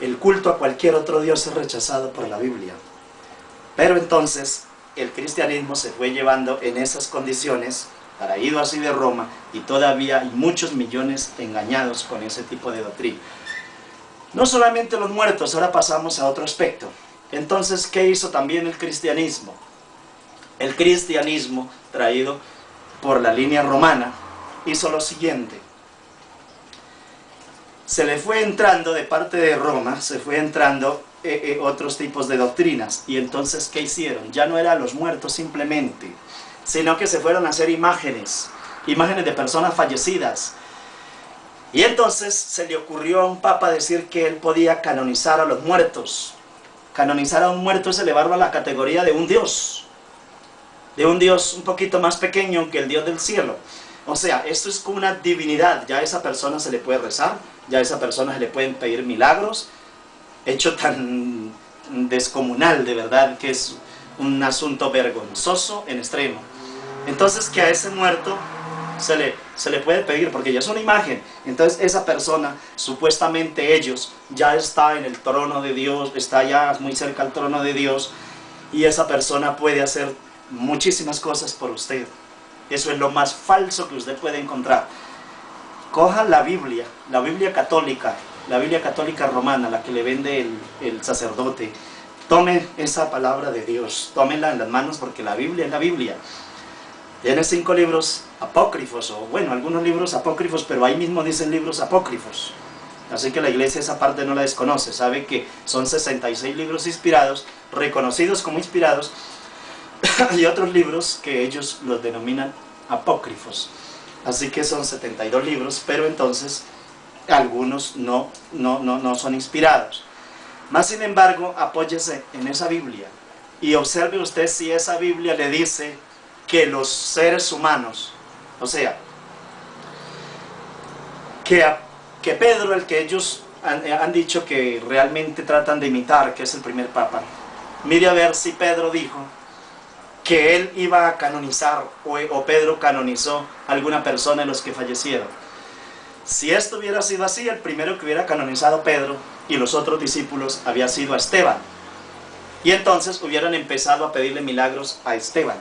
El culto a cualquier otro Dios es rechazado por la Biblia. Pero entonces el cristianismo se fue llevando en esas condiciones, traído así de Roma, y todavía hay muchos millones engañados con ese tipo de doctrina. No solamente los muertos, ahora pasamos a otro aspecto. Entonces, ¿qué hizo también el cristianismo? El cristianismo, traído por la línea romana, hizo lo siguiente. Se le fue entrando de parte de Roma, se fue entrando otros tipos de doctrinas. Y entonces, ¿qué hicieron? Ya no eran los muertos simplemente, sino que se fueron a hacer imágenes de personas fallecidas. Y entonces se le ocurrió a un papa decir que él podía canonizar a los muertos. Canonizar a un muerto es elevarlo a la categoría de un Dios un poquito más pequeño que el Dios del cielo. O sea, esto es como una divinidad. Ya a esa persona se le puede rezar, ya a esa persona se le pueden pedir milagros. Hecho tan descomunal, de verdad, que es un asunto vergonzoso en extremo. Entonces, que a ese muerto se le puede pedir, porque ya es una imagen. Entonces esa persona, supuestamente ellos, ya está en el trono de Dios, está ya muy cerca al trono de Dios, y esa persona puede hacer muchísimas cosas por usted. Eso es lo más falso que usted puede encontrar. Coja la Biblia católica, la Biblia católica romana, la que le vende el sacerdote. Tome esa palabra de Dios, tómela en las manos, porque la Biblia es la Biblia. Tiene 5 libros apócrifos, o bueno, algunos libros apócrifos, pero ahí mismo dicen libros apócrifos. Así que la iglesia esa parte no la desconoce, sabe que son 66 libros inspirados, reconocidos como inspirados, y otros libros que ellos los denominan apócrifos. Así que son 72 libros, pero entonces algunos no son inspirados. Más sin embargo, apóyese en esa Biblia y observe usted si esa Biblia le dice que los seres humanos, o sea, que Pedro, el que ellos han dicho que realmente tratan de imitar, que es el primer papa, mire a ver si Pedro dijo que él iba a canonizar o Pedro canonizó a alguna persona de los que fallecieron. Si esto hubiera sido así, el primero que hubiera canonizado Pedro y los otros discípulos había sido a Esteban, y entonces hubieran empezado a pedirle milagros a Esteban.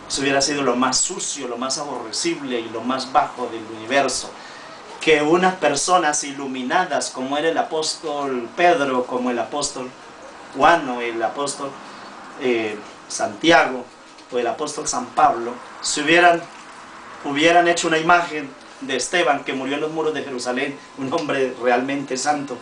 Eso hubiera sido lo más sucio, lo más aborrecible y lo más bajo del universo. Que unas personas iluminadas, como era el apóstol Pedro, como el apóstol Juan, o el apóstol Santiago, o el apóstol San Pablo, hubieran hecho una imagen de Esteban, que murió en los muros de Jerusalén, un hombre realmente santo.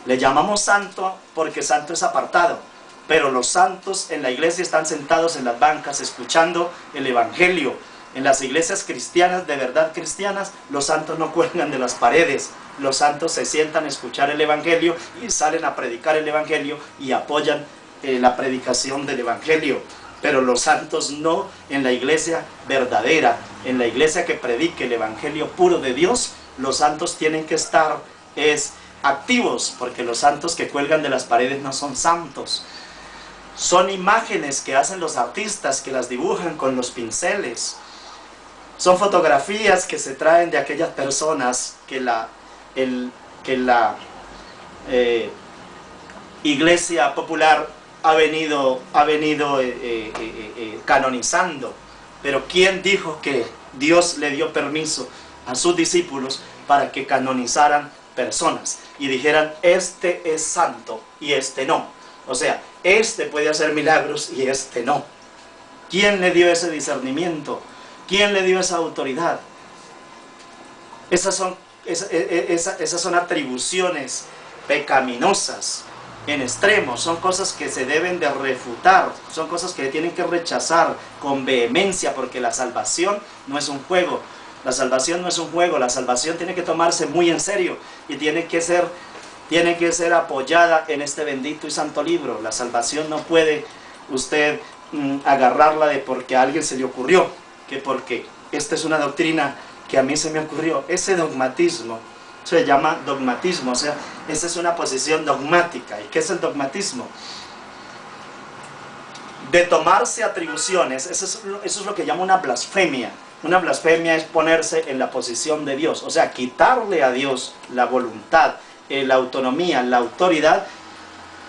Le llamamos santo porque santo es apartado. Pero los santos en la iglesia están sentados en las bancas escuchando el evangelio. En las iglesias cristianas, de verdad cristianas, los santos no cuelgan de las paredes. Los santos se sientan a escuchar el evangelio y salen a predicar el evangelio y apoyan la predicación del evangelio. pero los santos no. En la iglesia verdadera, en la iglesia que predique el evangelio puro de Dios, los santos tienen que estar activos, porque los santos que cuelgan de las paredes no son santos. Son imágenes que hacen los artistas, que las dibujan con los pinceles. Son fotografías que se traen de aquellas personas que la iglesia popular ha venido canonizando. Pero ¿quién dijo que Dios le dio permiso a sus discípulos para que canonizaran personas y dijeran, este es santo y este no? O sea, este puede hacer milagros y este no. ¿Quién le dio ese discernimiento? ¿Quién le dio esa autoridad? Esas son atribuciones pecaminosas en extremo, son cosas que se deben de refutar, son cosas que tienen que rechazar con vehemencia, porque la salvación no es un juego. La salvación no es un juego, la salvación tiene que tomarse muy en serio y tiene que ser apoyada en este bendito y santo libro. La salvación no puede usted agarrarla de porque a alguien se le ocurrió, que porque esta es una doctrina que a mí se me ocurrió. Ese dogmatismo se llama dogmatismo, o sea, esa es una posición dogmática. ¿Y qué es el dogmatismo? De tomarse atribuciones, eso es lo que llama una blasfemia. Una blasfemia es ponerse en la posición de Dios, o sea, quitarle a Dios la voluntad, la autonomía, la autoridad,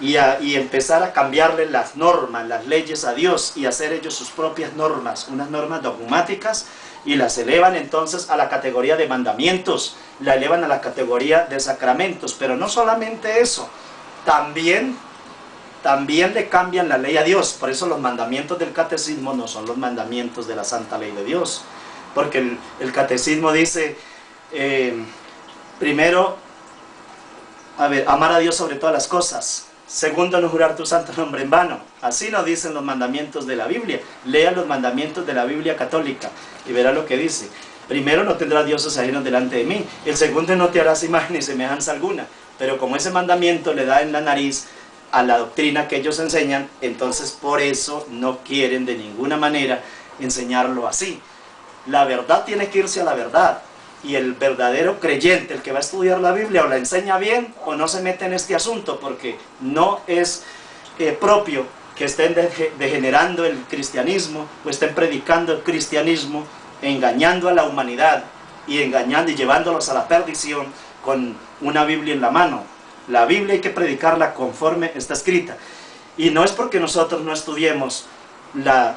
y empezar a cambiarle las normas, las leyes a Dios, y hacer ellos sus propias normas, unas normas dogmáticas, y las elevan entonces a la categoría de mandamientos, la elevan a la categoría de sacramentos. Pero no solamente eso, también le cambian la ley a Dios. Por eso los mandamientos del catecismo no son los mandamientos de la santa ley de Dios, porque el catecismo dice, primero, amar a Dios sobre todas las cosas. Segundo, no jurar tu santo nombre en vano. Así nos dicen los mandamientos de la Biblia. Lea los mandamientos de la Biblia católica y verá lo que dice. Primero, no tendrás dioses ajenos delante de mí. El segundo, no te harás imagen ni semejanza alguna. Pero como ese mandamiento le da en la nariz a la doctrina que ellos enseñan, entonces por eso no quieren de ninguna manera enseñarlo así. La verdad tiene que irse a la verdad. Y el verdadero creyente, el que va a estudiar la Biblia, o la enseña bien o no se mete en este asunto, porque no es propio que estén degenerando el cristianismo o estén predicando el cristianismo, engañando a la humanidad y llevándolos a la perdición con una Biblia en la mano. La Biblia hay que predicarla conforme está escrita. Y no es porque nosotros no estudiemos la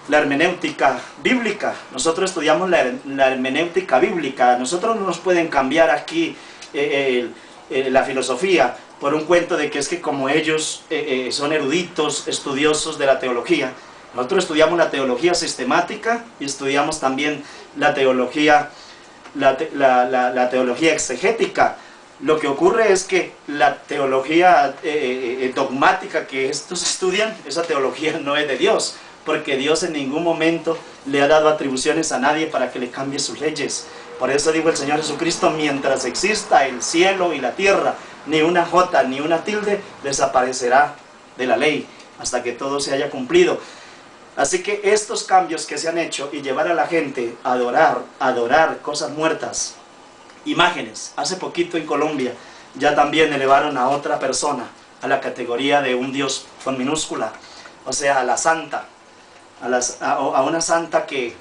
hermenéutica bíblica. Nosotros estudiamos la hermenéutica bíblica. Nosotros no nos pueden cambiar aquí la filosofía por un cuento de que es que como ellos son eruditos, estudiosos de la teología. Nosotros estudiamos la teología sistemática y estudiamos también la teología exegética. Lo que ocurre es que la teología dogmática que estos estudian, esa teología no es de Dios, porque Dios en ningún momento le ha dado atribuciones a nadie para que le cambie sus leyes. Por eso dijo el Señor Jesucristo, mientras exista el cielo y la tierra, ni una jota ni una tilde desaparecerá de la ley, hasta que todo se haya cumplido. Así que estos cambios que se han hecho y llevar a la gente a adorar cosas muertas, imágenes. Hace poquito en Colombia ya también elevaron a otra persona a la categoría de un Dios con minúscula, o sea, a la santa. A una santa que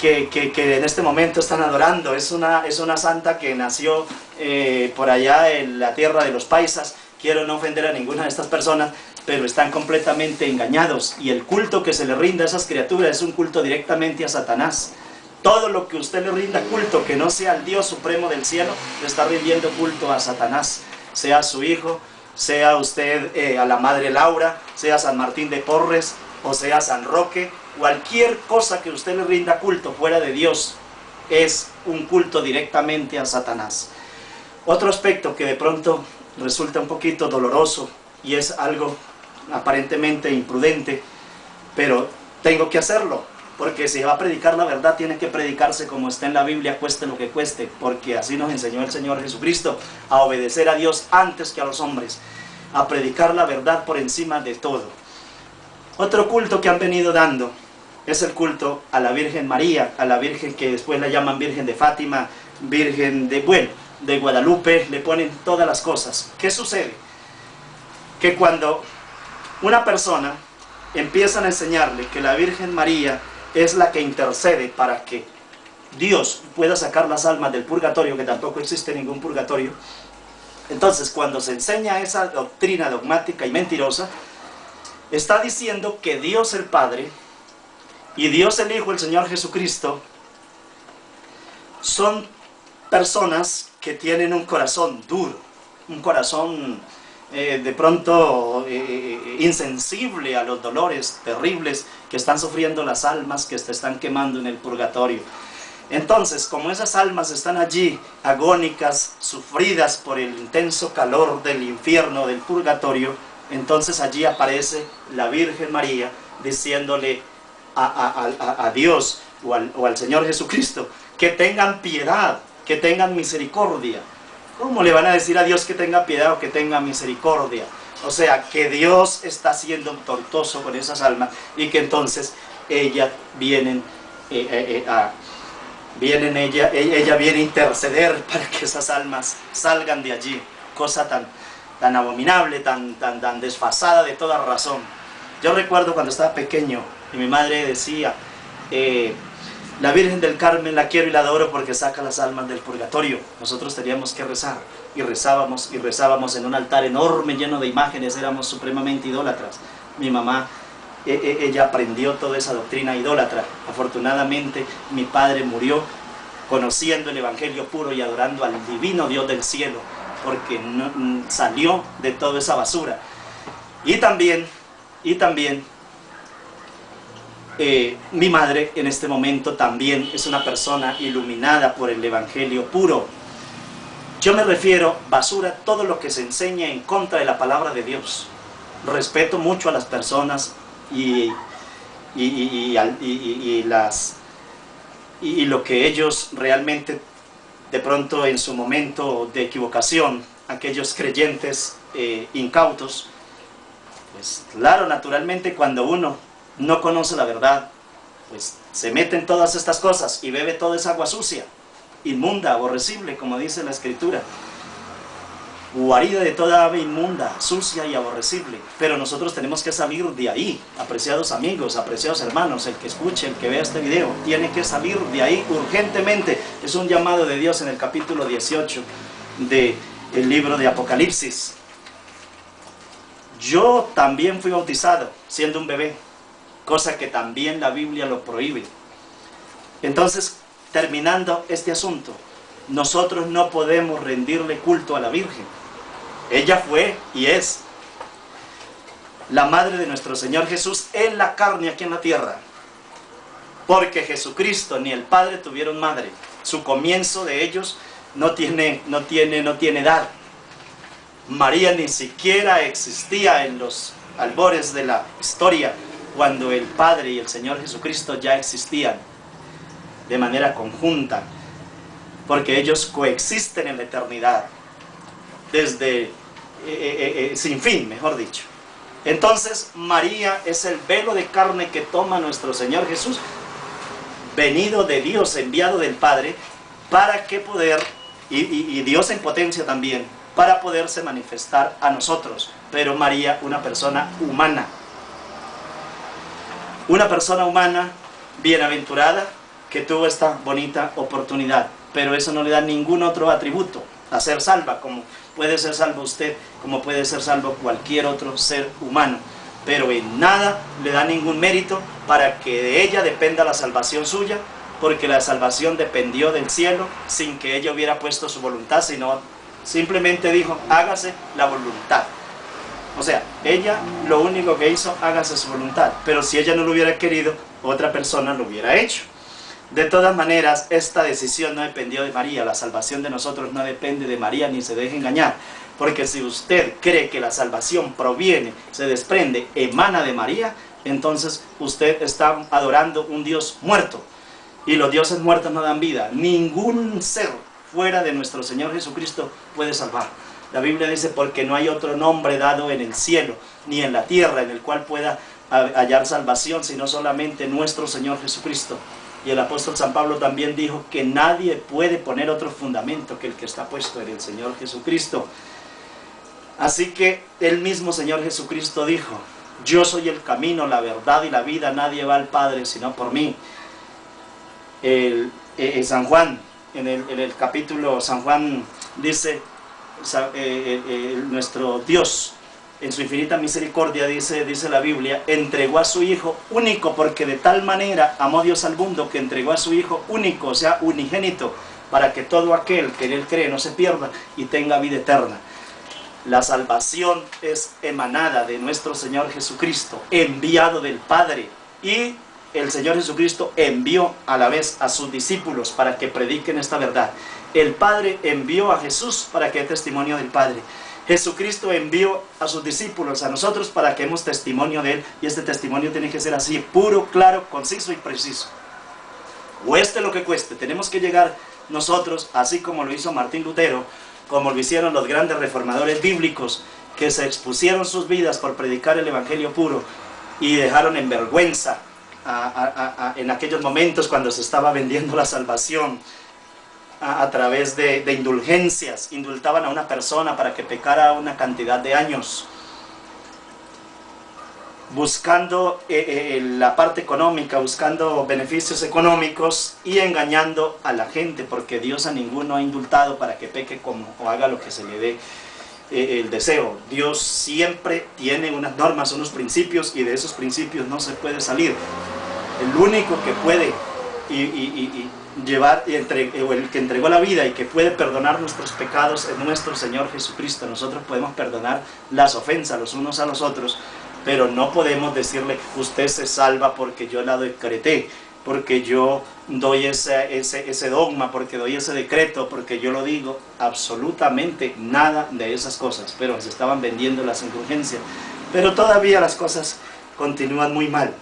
en este momento están adorando. Es una santa que nació por allá en la tierra de los paisas. Quiero no ofender a ninguna de estas personas, pero están completamente engañados, y el culto que se le rinda a esas criaturas es un culto directamente a Satanás. Todo lo que usted le rinda culto que no sea al Dios supremo del cielo, le está rindiendo culto a Satanás. Sea su hijo, sea usted a la Madre Laura, sea San Martín de Porres, o sea San Roque, cualquier cosa que usted le rinda culto fuera de Dios es un culto directamente a Satanás. Otro aspecto que de pronto resulta un poquito doloroso y es algo aparentemente imprudente, pero tengo que hacerlo, porque si va a predicar la verdad tiene que predicarse como está en la Biblia, cueste lo que cueste, porque así nos enseñó el Señor Jesucristo, a obedecer a Dios antes que a los hombres, a predicar la verdad por encima de todo. Otro culto que han venido dando es el culto a la Virgen María, a la Virgen que después la llaman Virgen de Fátima, Virgen de, bueno, de Guadalupe, le ponen todas las cosas. ¿Qué sucede? Que cuando una persona empiezan a enseñarle que la Virgen María es la que intercede para que Dios pueda sacar las almas del purgatorio, que tampoco existe ningún purgatorio, entonces cuando se enseña esa doctrina dogmática y mentirosa, está diciendo que Dios el Padre y Dios el Hijo, el Señor Jesucristo, son personas que tienen un corazón duro, un corazón de pronto insensible a los dolores terribles que están sufriendo las almas que se están quemando en el purgatorio. Entonces, como esas almas están allí agónicas, sufridas por el intenso calor del infierno, del purgatorio, entonces allí aparece la Virgen María diciéndole a Dios o al Señor Jesucristo que tengan piedad, que tengan misericordia. ¿Cómo le van a decir a Dios que tenga piedad o que tenga misericordia? O sea, que Dios está siendo tortuoso con esas almas y que entonces ellas vienen ella viene a interceder para que esas almas salgan de allí. Cosa tan abominable, tan desfasada de toda razón. Yo recuerdo cuando estaba pequeño y mi madre decía, la Virgen del Carmen la quiero y la adoro porque saca las almas del purgatorio. Nosotros teníamos que rezar y rezábamos en un altar enorme lleno de imágenes, éramos supremamente idólatras. Mi mamá, ella aprendió toda esa doctrina idólatra. Afortunadamente mi padre murió conociendo el Evangelio puro y adorando al divino Dios del cielo, porque salió de toda esa basura. Y también mi madre en este momento también es una persona iluminada por el Evangelio puro. Yo me refiero basura todo lo que se enseña en contra de la palabra de Dios. Respeto mucho a las personas y lo que ellos realmente de pronto en su momento de equivocación, aquellos creyentes incautos, pues claro, naturalmente cuando uno no conoce la verdad, pues se mete en todas estas cosas y bebe toda esa agua sucia, inmunda, aborrecible, como dice la Escritura, guarida de toda ave inmunda, sucia y aborrecible. Pero nosotros tenemos que salir de ahí, apreciados amigos, apreciados hermanos, el que escuche, el que vea este video, tiene que salir de ahí urgentemente. Es un llamado de Dios en el capítulo 18 del libro de Apocalipsis. Yo también fui bautizado siendo un bebé, cosa que también la Biblia lo prohíbe. Entonces, terminando este asunto, nosotros no podemos rendirle culto a la Virgen. Ella fue y es la madre de nuestro Señor Jesús en la carne aquí en la tierra, porque Jesucristo ni el Padre tuvieron madre. Su comienzo de ellos no tiene edad. María ni siquiera existía en los albores de la historia, cuando el Padre y el Señor Jesucristo ya existían de manera conjunta, porque ellos coexisten en la eternidad, desde sin fin, mejor dicho. Entonces María es el velo de carne que toma nuestro Señor Jesús, venido de Dios, enviado del Padre, para que poder, y Dios en potencia también, para poderse manifestar a nosotros. Pero María, una persona humana, bienaventurada, que tuvo esta bonita oportunidad, pero eso no le da ningún otro atributo a ser salva, como puede ser salvo usted, como puede ser salvo cualquier otro ser humano, pero en nada le da ningún mérito para que de ella dependa la salvación suya, porque la salvación dependió del cielo sin que ella hubiera puesto su voluntad, sino simplemente dijo, hágase la voluntad. O sea, ella lo único que hizo, hágase su voluntad, pero si ella no lo hubiera querido, otra persona lo hubiera hecho. De todas maneras, esta decisión no dependió de María, la salvación de nosotros no depende de María, ni se deje engañar, porque si usted cree que la salvación proviene, se desprende, emana de María, entonces usted está adorando un Dios muerto, y los dioses muertos no dan vida. Ningún ser fuera de nuestro Señor Jesucristo puede salvar. La Biblia dice, porque no hay otro nombre dado en el cielo, ni en la tierra, en el cual hallar salvación, sino solamente nuestro Señor Jesucristo. Y el apóstol San Pablo también dijo que nadie puede poner otro fundamento que el que está puesto en el Señor Jesucristo. Así que el mismo Señor Jesucristo dijo: yo soy el camino, la verdad y la vida, nadie va al Padre sino por mí. San Juan, en el capítulo, San Juan dice, nuestro Dios, en su infinita misericordia, dice la Biblia, entregó a su Hijo único, porque de tal manera amó Dios al mundo que entregó a su Hijo único, o sea, unigénito, para que todo aquel que en Él cree no se pierda y tenga vida eterna. La salvación es emanada de nuestro Señor Jesucristo, enviado del Padre, y el Señor Jesucristo envió a la vez a sus discípulos para que prediquen esta verdad. El Padre envió a Jesús para que dé testimonio del Padre. Jesucristo envió a sus discípulos, a nosotros, para que demos testimonio de Él, y este testimonio tiene que ser así, puro, claro, conciso y preciso. Cueste lo que cueste, tenemos que llegar nosotros, así como lo hizo Martín Lutero, como lo hicieron los grandes reformadores bíblicos, que se expusieron sus vidas por predicar el evangelio puro, y dejaron en vergüenza en aquellos momentos cuando se estaba vendiendo la salvación, a través de indulgencias. Indultaban a una persona para que pecara una cantidad de años, buscando la parte económica, buscando beneficios económicos y engañando a la gente, porque Dios a ninguno ha indultado para que peque o haga lo que se le dé el deseo. Dios siempre tiene unas normas, unos principios, y de esos principios no se puede salir. El único que puede llevar, o el que entregó la vida y que puede perdonar nuestros pecados, es nuestro Señor Jesucristo. Nosotros podemos perdonar las ofensas los unos a los otros, pero no podemos decirle: usted se salva porque yo la decreté, porque yo doy ese dogma, porque doy ese decreto, porque yo lo digo. Absolutamente nada de esas cosas. Pero se estaban vendiendo las indulgencias, pero todavía las cosas continúan muy mal.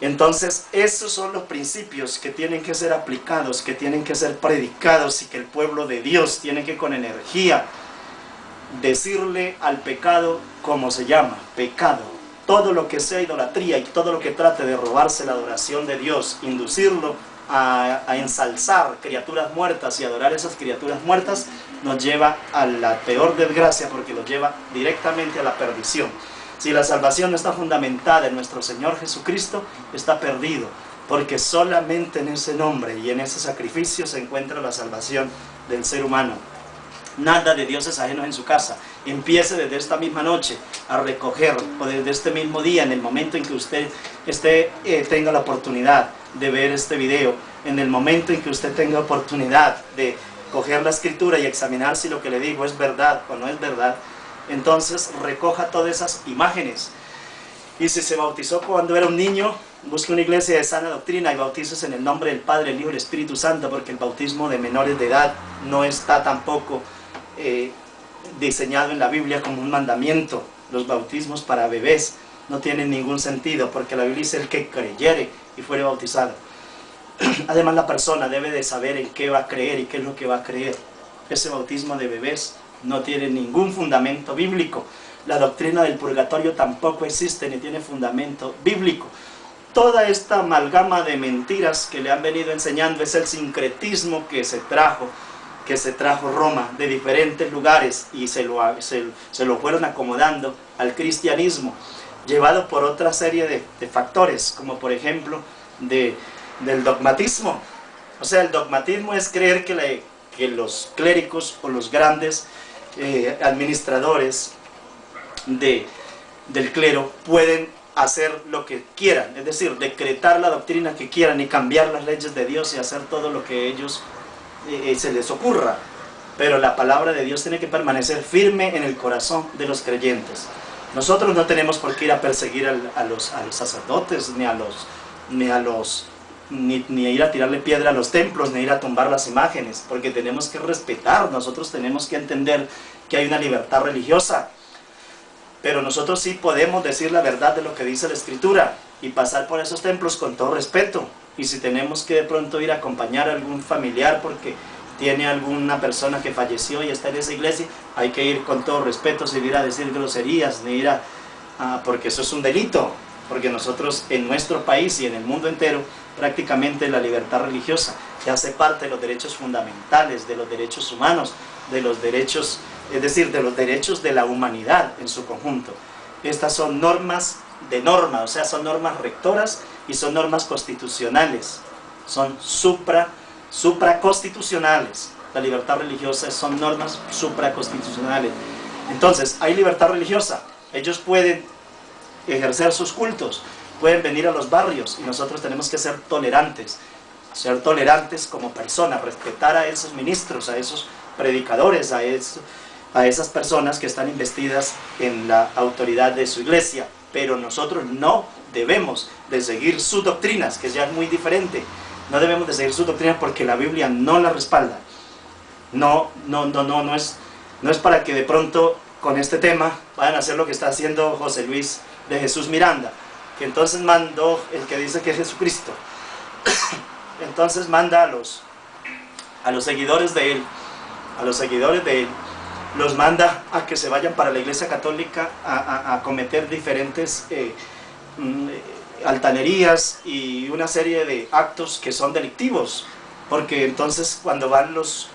Entonces, esos son los principios que tienen que ser aplicados, que tienen que ser predicados, y que el pueblo de Dios tiene que, con energía, decirle al pecado como se llama: pecado. Todo lo que sea idolatría y todo lo que trate de robarse la adoración de Dios, inducirlo a ensalzar criaturas muertas y adorar esas criaturas muertas, nos lleva a la peor desgracia, porque los lleva directamente a la perdición. Si la salvación no está fundamentada en nuestro Señor Jesucristo, está perdido, porque solamente en ese nombre y en ese sacrificio se encuentra la salvación del ser humano. Nada de dioses ajenos en su casa. Empiece desde esta misma noche a recoger, o desde este mismo día, en el momento en que usted tenga la oportunidad de ver este video, en el momento en que usted tenga oportunidad de coger la escritura y examinar si lo que le digo es verdad o no es verdad, entonces recoja todas esas imágenes. Y si se bautizó cuando era un niño, busque una iglesia de sana doctrina y bautícese en el nombre del Padre, el Hijo y el Espíritu Santo, porque el bautismo de menores de edad no está tampoco diseñado en la Biblia como un mandamiento. Los bautismos para bebés no tienen ningún sentido, porque la Biblia dice: el que creyere y fuere bautizado. Además, la persona debe de saber en qué va a creer y qué es lo que va a creer. Ese bautismo de bebés no tiene ningún fundamento bíblico. La doctrina del purgatorio tampoco existe ni tiene fundamento bíblico. Toda esta amalgama de mentiras que le han venido enseñando es el sincretismo que se trajo Roma de diferentes lugares, y se lo fueron acomodando al cristianismo, llevado por otra serie de factores, como por ejemplo del dogmatismo. O sea, el dogmatismo es creer que los clérigos o los grandes administradores del clero pueden hacer lo que quieran, es decir, decretar la doctrina que quieran y cambiar las leyes de Dios y hacer todo lo que ellos se les ocurra. Pero la palabra de Dios tiene que permanecer firme en el corazón de los creyentes. Nosotros no tenemos por qué ir a perseguir a los sacerdotes, ni ir a tirarle piedra a los templos, ni ir a tumbar las imágenes, porque tenemos que respetar. Nosotros tenemos que entender que hay una libertad religiosa, pero nosotros sí podemos decir la verdad de lo que dice la Escritura y pasar por esos templos con todo respeto. Y si tenemos que de pronto ir a acompañar a algún familiar porque tiene alguna persona que falleció y está en esa iglesia, hay que ir con todo respeto, sin ir a decir groserías, ni ir porque eso es un delito. porque nosotros en nuestro país y en el mundo entero prácticamente la libertad religiosa ya hace parte de los derechos fundamentales, de los derechos humanos, de los derechos, es decir, de los derechos de la humanidad en su conjunto. Estas son normas de norma, o sea, son normas rectoras y son normas constitucionales, son supraconstitucionales. La libertad religiosa son normas supraconstitucionales. Entonces, hay libertad religiosa, ellos pueden ejercer sus cultos, pueden venir a los barrios y nosotros tenemos que ser tolerantes como personas, respetar a esos ministros, a esos predicadores, a esas personas que están investidas en la autoridad de su iglesia, pero nosotros no debemos de seguir sus doctrinas, que ya es muy diferente. No debemos de seguir sus doctrinas porque la Biblia no la respalda. No es para que de pronto con este tema vayan a hacer lo que está haciendo José Luis de Jesús Miranda, que entonces mandó, el que dice que es Jesucristo, entonces manda a los seguidores de él, los manda a que se vayan para la Iglesia Católica a cometer diferentes altanerías y una serie de actos que son delictivos, porque entonces cuando van los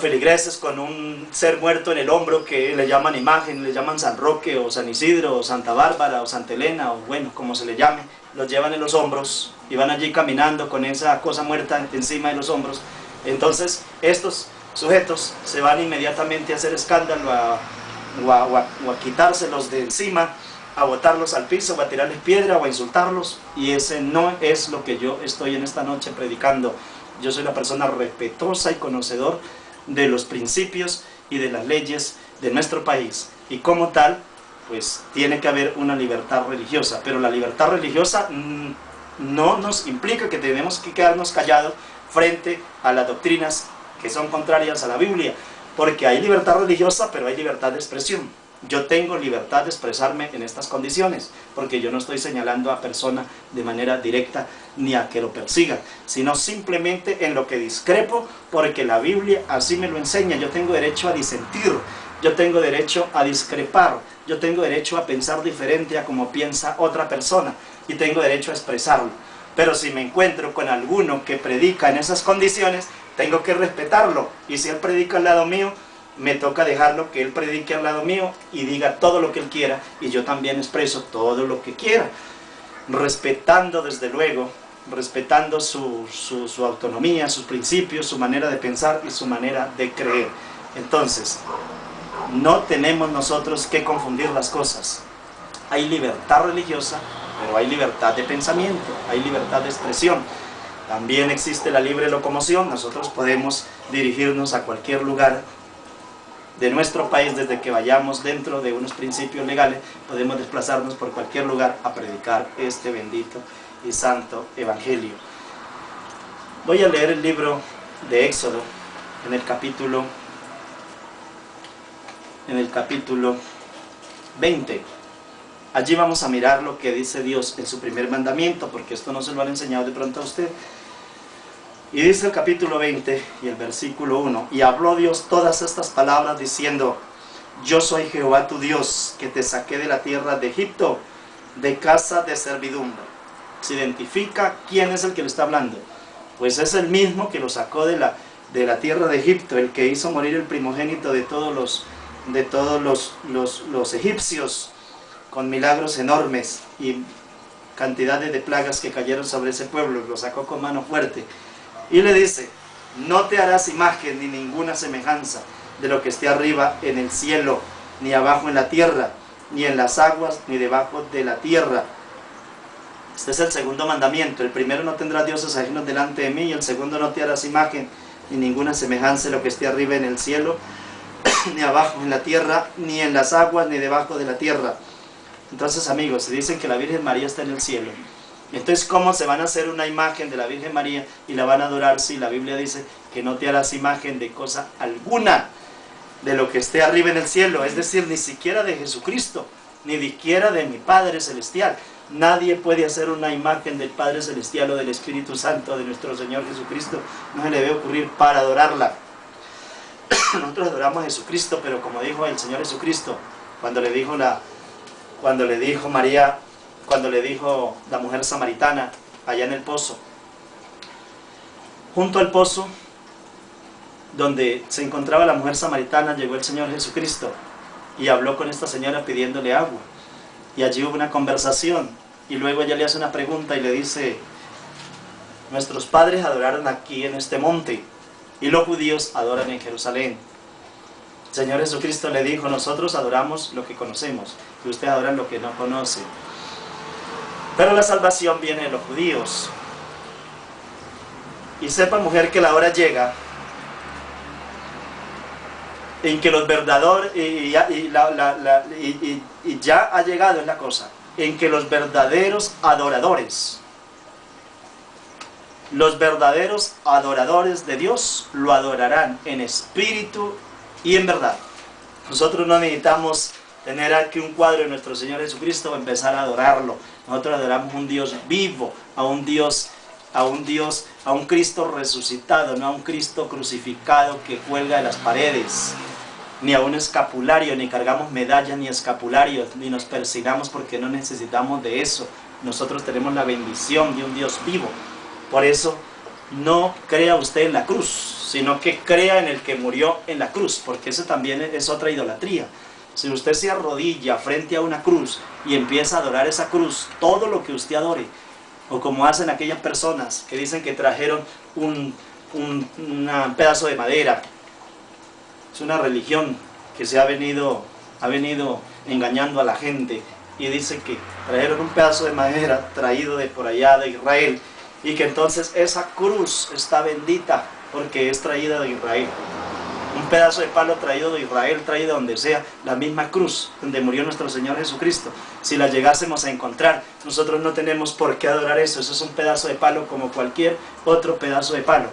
feligreses con un ser muerto en el hombro que le llaman imagen, le llaman San Roque o San Isidro o Santa Bárbara o Santa Elena o bueno, como se le llame, los llevan en los hombros y van allí caminando con esa cosa muerta encima de los hombros. Entonces estos sujetos se van inmediatamente a hacer escándalo, o a quitárselos de encima, a botarlos al piso, o a tirarles piedra o a insultarlos, y ese no es lo que yo estoy en esta noche predicando. Yo soy una persona respetuosa y conocedor de los principios y de las leyes de nuestro país, y como tal, pues tiene que haber una libertad religiosa, pero la libertad religiosa no nos implica que tenemos que quedarnos callados frente a las doctrinas que son contrarias a la Biblia, porque hay libertad religiosa, pero hay libertad de expresión. Yo tengo libertad de expresarme en estas condiciones, porque yo no estoy señalando a persona de manera directa ni a que lo persigan, sino simplemente en lo que discrepo, porque la Biblia así me lo enseña. Yo tengo derecho a disentir, yo tengo derecho a discrepar, yo tengo derecho a pensar diferente a como piensa otra persona, y tengo derecho a expresarlo. Pero si me encuentro con alguno que predica en esas condiciones, tengo que respetarlo, y si él predica al lado mío, me toca dejarlo que él predique al lado mío y diga todo lo que él quiera, y yo también expreso todo lo que quiera, respetando desde luego, respetando su autonomía, sus principios, su manera de pensar y su manera de creer. Entonces, no tenemos nosotros que confundir las cosas. Hay libertad religiosa, pero hay libertad de pensamiento, hay libertad de expresión. También existe la libre locomoción. Nosotros podemos dirigirnos a cualquier lugar de nuestro país desde que vayamos dentro de unos principios legales. Podemos desplazarnos por cualquier lugar a predicar este bendito y santo evangelio. Voy a leer el libro de Éxodo en el capítulo 20. Allí vamos a mirar lo que dice Dios en su primer mandamiento, porque esto no se lo han enseñado de pronto a usted. Y dice el capítulo 20 y el versículo 1: y habló Dios todas estas palabras diciendo: yo soy Jehová tu Dios, que te saqué de la tierra de Egipto, de casa de servidumbre. Se identifica quién es el que le está hablando. Pues es el mismo que lo sacó de la tierra de Egipto, el que hizo morir el primogénito de todos los egipcios, con milagros enormes y cantidades de plagas que cayeron sobre ese pueblo. Lo sacó con mano fuerte. Y le dice: no te harás imagen ni ninguna semejanza de lo que esté arriba en el cielo, ni abajo en la tierra, ni en las aguas, ni debajo de la tierra. Este es el segundo mandamiento. El primero: no tendrás dioses ajenos delante de mí. Y el segundo: no te harás imagen ni ninguna semejanza de lo que esté arriba en el cielo, ni abajo en la tierra, ni en las aguas, ni debajo de la tierra. Entonces, amigos, se dicen que la Virgen María está en el cielo. Entonces, ¿cómo se van a hacer una imagen de la Virgen María y la van a adorar si la Biblia dice que no te harás imagen de cosa alguna de lo que esté arriba en el cielo? Es decir, ni siquiera de Jesucristo, ni siquiera de mi Padre Celestial. Nadie puede hacer una imagen del Padre Celestial o del Espíritu Santo de nuestro Señor Jesucristo. No se le debe ocurrir para adorarla. Nosotros adoramos a Jesucristo, pero como dijo el Señor Jesucristo, cuando le dijo María cuando le dijo la mujer samaritana allá en el pozo. Junto al pozo donde se encontraba la mujer samaritana llegó el Señor Jesucristo y habló con esta señora pidiéndole agua. Y allí hubo una conversación y luego ella le hace una pregunta y le dice: nuestros padres adoraron aquí en este monte y los judíos adoran en Jerusalén. El Señor Jesucristo le dijo: nosotros adoramos lo que conocemos y ustedes adoran lo que no conocen. Pero la salvación viene de los judíos. Y sepa, mujer, que la hora llega en que los verdaderos, y ya ha llegado, es la cosa, en que los verdaderos adoradores de Dios lo adorarán en espíritu y en verdad. Nosotros no necesitamos tener aquí un cuadro de nuestro Señor Jesucristo para empezar a adorarlo. Nosotros adoramos a un Dios vivo, a un Cristo resucitado, no a un Cristo crucificado que cuelga de las paredes, ni a un escapulario, ni cargamos medallas ni escapularios, ni nos persignamos porque no necesitamos de eso. Nosotros tenemos la bendición de un Dios vivo. Por eso, no crea usted en la cruz, sino que crea en el que murió en la cruz, porque eso también es otra idolatría. Si usted se arrodilla frente a una cruz y empieza a adorar esa cruz, todo lo que usted adore, o como hacen aquellas personas que dicen que trajeron un pedazo de madera. Es una religión que ha venido engañando a la gente y dice que trajeron un pedazo de madera traído de por allá de Israel y que entonces esa cruz está bendita porque es traída de Israel. Un pedazo de palo traído de Israel, traído de donde sea, la misma cruz donde murió nuestro Señor Jesucristo. Si la llegásemos a encontrar, nosotros no tenemos por qué adorar eso. Eso es un pedazo de palo como cualquier otro pedazo de palo.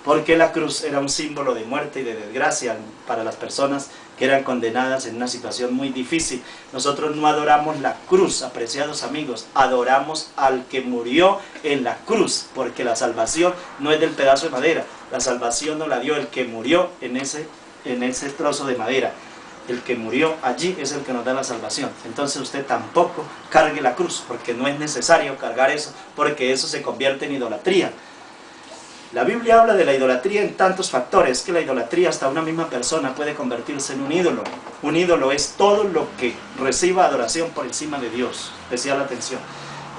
Porque la cruz era un símbolo de muerte y de desgracia para las personas que eran condenadas en una situación muy difícil. Nosotros no adoramos la cruz, apreciados amigos, adoramos al que murió en la cruz, porque la salvación no es del pedazo de madera, la salvación nos la dio el que murió en ese trozo de madera. El que murió allí es el que nos da la salvación. Entonces usted tampoco cargue la cruz, porque no es necesario cargar eso, porque eso se convierte en idolatría. La Biblia habla de la idolatría en tantos factores, que la idolatría hasta una misma persona puede convertirse en un ídolo. Un ídolo es todo lo que reciba adoración por encima de Dios. Decía la atención.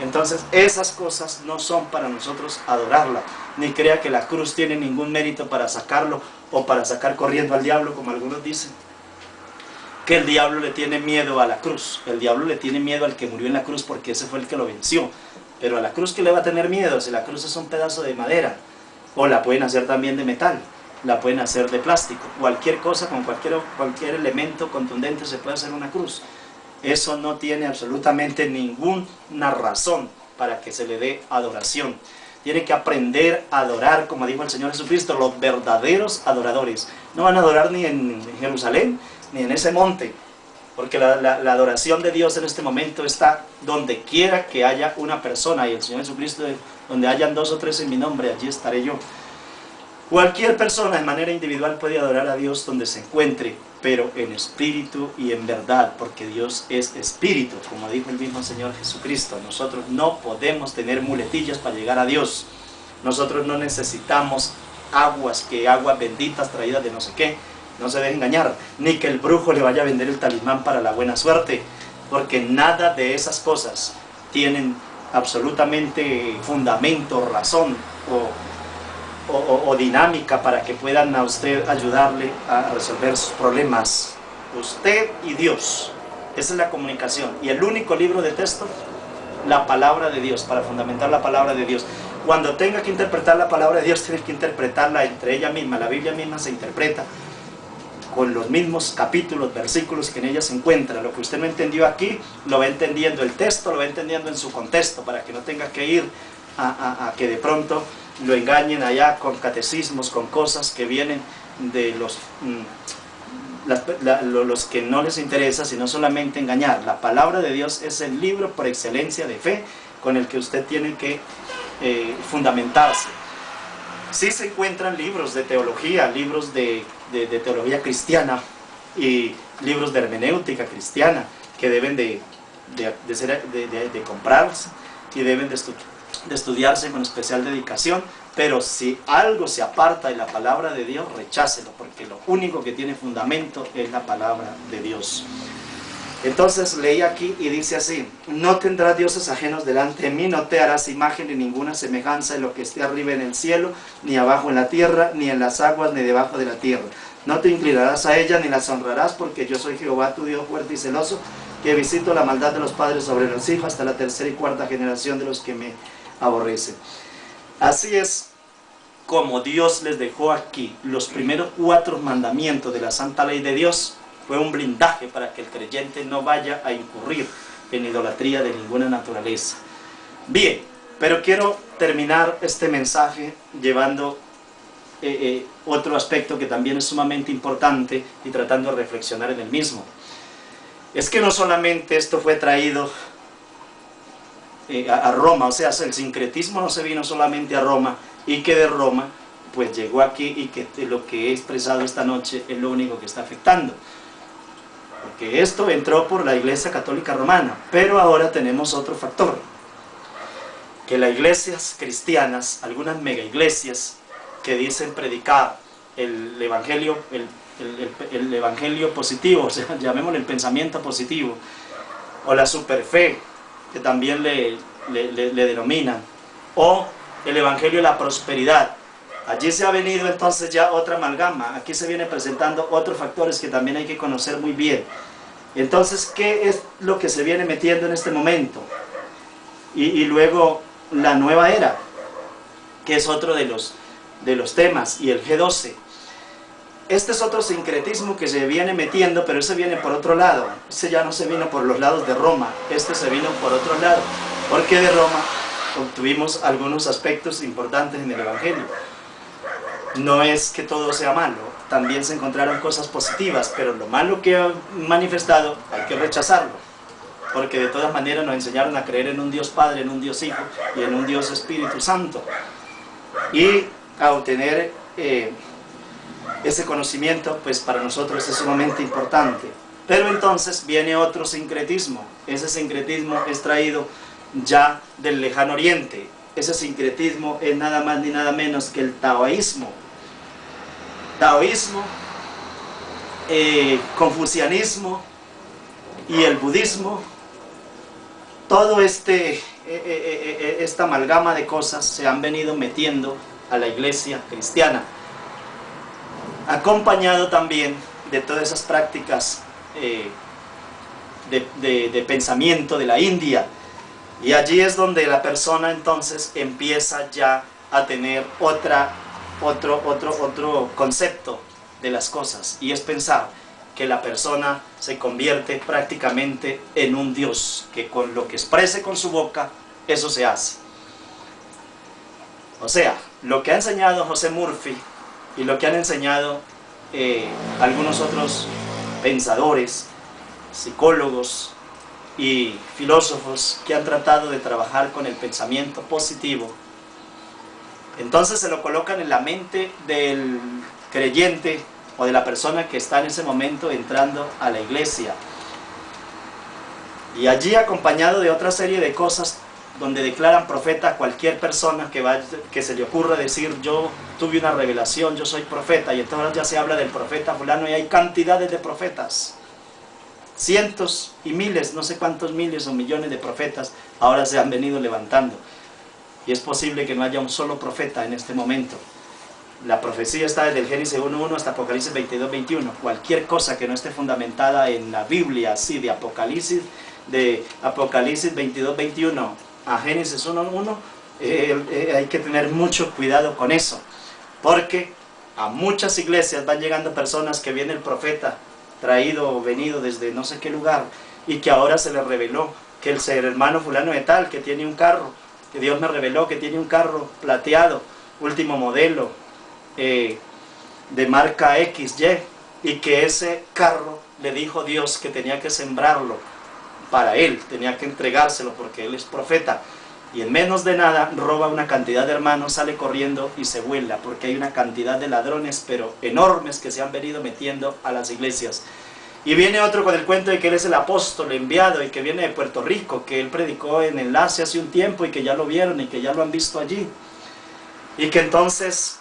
Entonces esas cosas no son para nosotros adorarla, ni crea que la cruz tiene ningún mérito para sacarlo o para sacar corriendo al diablo, como algunos dicen. Que el diablo le tiene miedo a la cruz. El diablo le tiene miedo al que murió en la cruz porque ese fue el que lo venció. Pero a la cruz, ¿qué le va a tener miedo si la cruz es un pedazo de madera? O la pueden hacer también de metal, la pueden hacer de plástico. Cualquier cosa, con cualquier elemento contundente se puede hacer una cruz. Eso no tiene absolutamente ninguna razón para que se le dé adoración. Tiene que aprender a adorar, como dijo el Señor Jesucristo, los verdaderos adoradores. No van a adorar ni en Jerusalén, ni en ese monte, porque la adoración de Dios en este momento está donde quiera que haya una persona, y el Señor Jesucristo, donde hayan 2 o 3 en mi nombre, allí estaré yo. Cualquier persona de manera individual puede adorar a Dios donde se encuentre, pero en espíritu y en verdad, porque Dios es espíritu, como dijo el mismo Señor Jesucristo. Nosotros no podemos tener muletillas para llegar a Dios. Nosotros no necesitamos aguas benditas traídas de no sé qué. No se deje engañar, ni que el brujo le vaya a vender el talismán para la buena suerte, porque nada de esas cosas tienen absolutamente fundamento, razón o dinámica para que puedan a usted ayudarle a resolver sus problemas. Usted y Dios, esa es la comunicación. Y el único libro de texto, la palabra de Dios, para fundamentar la palabra de Dios. Cuando tenga que interpretar la palabra de Dios, tiene que interpretarla entre ella misma. La Biblia misma se interpreta con los mismos capítulos, versículos que en ella se encuentran. Lo que usted no entendió aquí, lo va entendiendo el texto, lo va entendiendo en su contexto, para que no tenga que ir a que de pronto lo engañen allá con catecismos, con cosas que vienen de los que no les interesa, sino solamente engañar. La palabra de Dios es el libro por excelencia de fe con el que usted tiene que fundamentarse. Sí se encuentran libros de teología, libros de teología cristiana y libros de hermenéutica cristiana que deben de de comprarse y deben de estudiarse con especial dedicación. Pero si algo se aparta de la palabra de Dios, rechácelo, porque lo único que tiene fundamento es la palabra de Dios. Entonces leí aquí y dice así: no tendrás dioses ajenos delante de mí, no te harás imagen ni ninguna semejanza en lo que esté arriba en el cielo, ni abajo en la tierra, ni en las aguas, ni debajo de la tierra. No te inclinarás a ellas ni las honrarás, porque yo soy Jehová tu Dios fuerte y celoso, que visito la maldad de los padres sobre los hijos hasta la tercera y cuarta generación de los que me aborrecen. Así es como Dios les dejó aquí los primeros 4 mandamientos de la santa ley de Dios. Fue un blindaje para que el creyente no vaya a incurrir en idolatría de ninguna naturaleza. Bien, pero quiero terminar este mensaje llevando otro aspecto que también es sumamente importante y tratando de reflexionar en el mismo. Es que no solamente esto fue traído a Roma, o sea, el sincretismo no se vino solamente a Roma, y que de Roma pues llegó aquí, y que lo que he expresado esta noche es lo único que está afectando, porque esto entró por la Iglesia Católica Romana. Pero ahora tenemos otro factor, que las iglesias cristianas, algunas mega iglesias que dicen predicar el evangelio, el evangelio positivo, o sea, llamémosle el pensamiento positivo, o la superfe, que también le denominan, o el evangelio de la prosperidad. Allí se ha venido entonces ya otra amalgama. Aquí se viene presentando otros factores que también hay que conocer muy bien. Entonces, ¿qué es lo que se viene metiendo en este momento? Y luego la nueva era, que es otro de los temas, y el G12. Este es otro sincretismo que se viene metiendo, pero ese viene por otro lado. Ese ya no se vino por los lados de Roma, este se vino por otro lado, porque de Roma obtuvimos algunos aspectos importantes en el evangelio. No es que todo sea malo, también se encontraron cosas positivas, pero lo malo que ha manifestado hay que rechazarlo, porque de todas maneras nos enseñaron a creer en un Dios Padre, en un Dios Hijo y en un Dios Espíritu Santo, y a obtener ese conocimiento, pues para nosotros es sumamente importante. Pero entonces viene otro sincretismo. Ese sincretismo es traído ya del lejano oriente. Ese sincretismo es nada más ni nada menos que el taoísmo. Taoísmo, confucianismo y el budismo. Todo esta amalgama de cosas se han venido metiendo a la iglesia cristiana, acompañado también de todas esas prácticas de pensamiento de la India. Y allí es donde la persona entonces empieza ya a tener otro concepto de las cosas, y es pensar que la persona se convierte prácticamente en un Dios, que con lo que exprese con su boca, eso se hace. O sea, lo que ha enseñado José Murphy y lo que han enseñado algunos otros pensadores, psicólogos y filósofos que han tratado de trabajar con el pensamiento positivo, entonces se lo colocan en la mente del creyente o de la persona que está en ese momento entrando a la iglesia, y allí acompañado de otra serie de cosas donde declaran profeta a cualquier persona que se le ocurra decir: yo tuve una revelación, yo soy profeta. Y entonces ya se habla del profeta fulano, y hay cantidades de profetas, cientos y miles, no sé cuántos miles o millones de profetas ahora se han venido levantando, y es posible que no haya un solo profeta en este momento. La profecía está desde el Génesis 1.1 hasta Apocalipsis 22.21. Cualquier cosa que no esté fundamentada en la Biblia, así de Apocalipsis 22.21 a Génesis 1.1, hay que tener mucho cuidado con eso, porque a muchas iglesias van llegando personas que viene el profeta traído o venido desde no sé qué lugar, y que ahora se les reveló que el ser hermano fulano de tal, que tiene un carro, que Dios me reveló que tiene un carro plateado, último modelo, de marca XY, y que ese carro le dijo Dios que tenía que sembrarlo para él, tenía que entregárselo porque él es profeta, y en menos de nada roba una cantidad de hermanos, sale corriendo y se vuela, porque hay una cantidad de ladrones pero enormes que se han venido metiendo a las iglesias. Y viene otro con el cuento de que él es el apóstol enviado y que viene de Puerto Rico, que él predicó en Enlace hace un tiempo y que ya lo vieron y que ya lo han visto allí. Y que entonces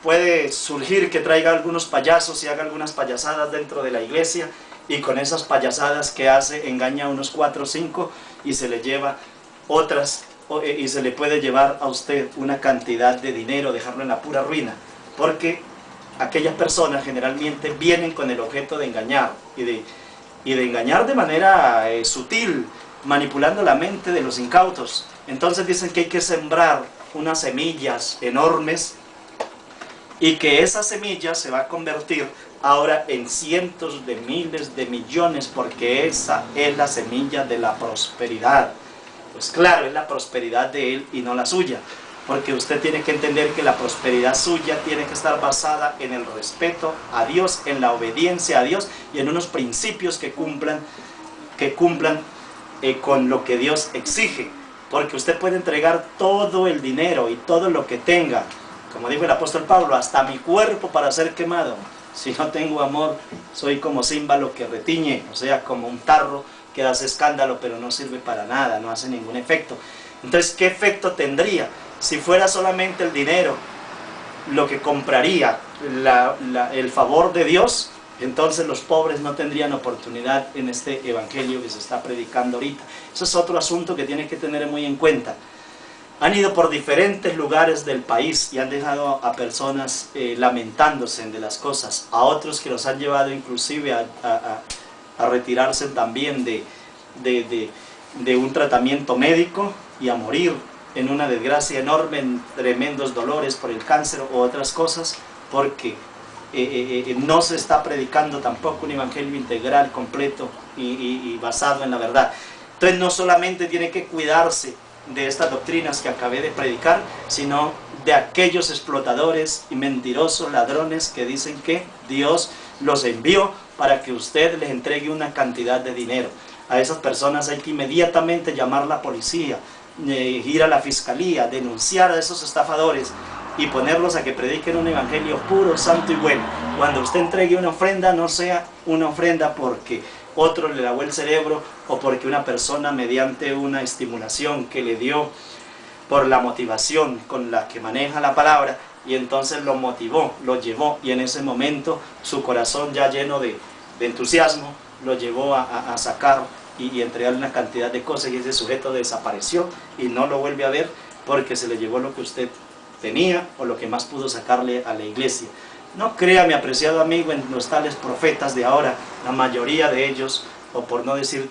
puede surgir que traiga algunos payasos y haga algunas payasadas dentro de la iglesia, y con esas payasadas que hace engaña a unos 4 o 5 y se le lleva otras, y se le puede llevar a usted una cantidad de dinero, dejarlo en la pura ruina, porque aquellas personas generalmente vienen con el objeto de engañar y de engañar de manera sutil, manipulando la mente de los incautos. Entonces dicen que hay que sembrar unas semillas enormes y que esa semilla se va a convertir ahora en cientos de miles de millones, porque esa es la semilla de la prosperidad. Pues claro, es la prosperidad de él y no la suya, porque usted tiene que entender que la prosperidad suya tiene que estar basada en el respeto a Dios, en la obediencia a Dios y en unos principios que cumplan con lo que Dios exige. Porque usted puede entregar todo el dinero y todo lo que tenga, como dijo el apóstol Pablo, hasta mi cuerpo para ser quemado. Si no tengo amor, soy como címbalo que retiñe, o sea, como un tarro que hace escándalo, pero no sirve para nada, no hace ningún efecto. Entonces, ¿qué efecto tendría? Si fuera solamente el dinero lo que compraría el favor de Dios, entonces los pobres no tendrían oportunidad en este evangelio que se está predicando ahorita. Eso es otro asunto que tienen que tener muy en cuenta. Han ido por diferentes lugares del país y han dejado a personas lamentándose de las cosas, a otros que los han llevado inclusive a retirarse también de un tratamiento médico y a morir en una desgracia enorme, en tremendos dolores por el cáncer o otras cosas, porque no se está predicando tampoco un evangelio integral, completo y basado en la verdad. Entonces no solamente tiene que cuidarse de estas doctrinas que acabé de predicar, sino de aquellos explotadores y mentirosos ladrones que dicen que Dios los envió para que usted les entregue una cantidad de dinero. A esas personas hay que inmediatamente llamar a la policía, ir a la fiscalía, denunciar a esos estafadores y ponerlos a que prediquen un evangelio puro, santo y bueno. Cuando usted entregue una ofrenda, no sea una ofrenda porque otro le lavó el cerebro o porque una persona mediante una estimulación que le dio por la motivación con la que maneja la palabra, y entonces lo motivó, lo llevó, y en ese momento su corazón ya lleno de entusiasmo lo llevó a sacar y entregarle una cantidad de cosas, y ese sujeto desapareció y no lo vuelve a ver porque se le llevó lo que usted tenía o lo que más pudo sacarle a la iglesia. No crea, mi apreciado amigo, en los tales profetas de ahora. La mayoría de ellos, o por no decir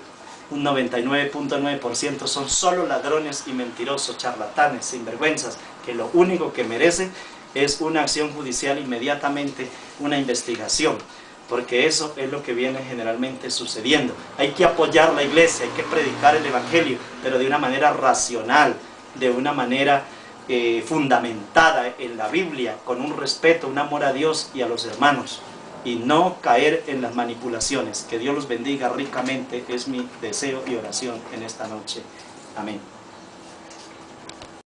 un 99.9%, son solo ladrones y mentirosos, charlatanes, sinvergüenzas, que lo único que merecen es una acción judicial inmediatamente, una investigación, porque eso es lo que viene generalmente sucediendo. Hay que apoyar la iglesia, hay que predicar el evangelio, pero de una manera racional, de una manera fundamentada en la Biblia, con un respeto, un amor a Dios y a los hermanos, y no caer en las manipulaciones. Que Dios los bendiga ricamente, es mi deseo y oración en esta noche. Amén.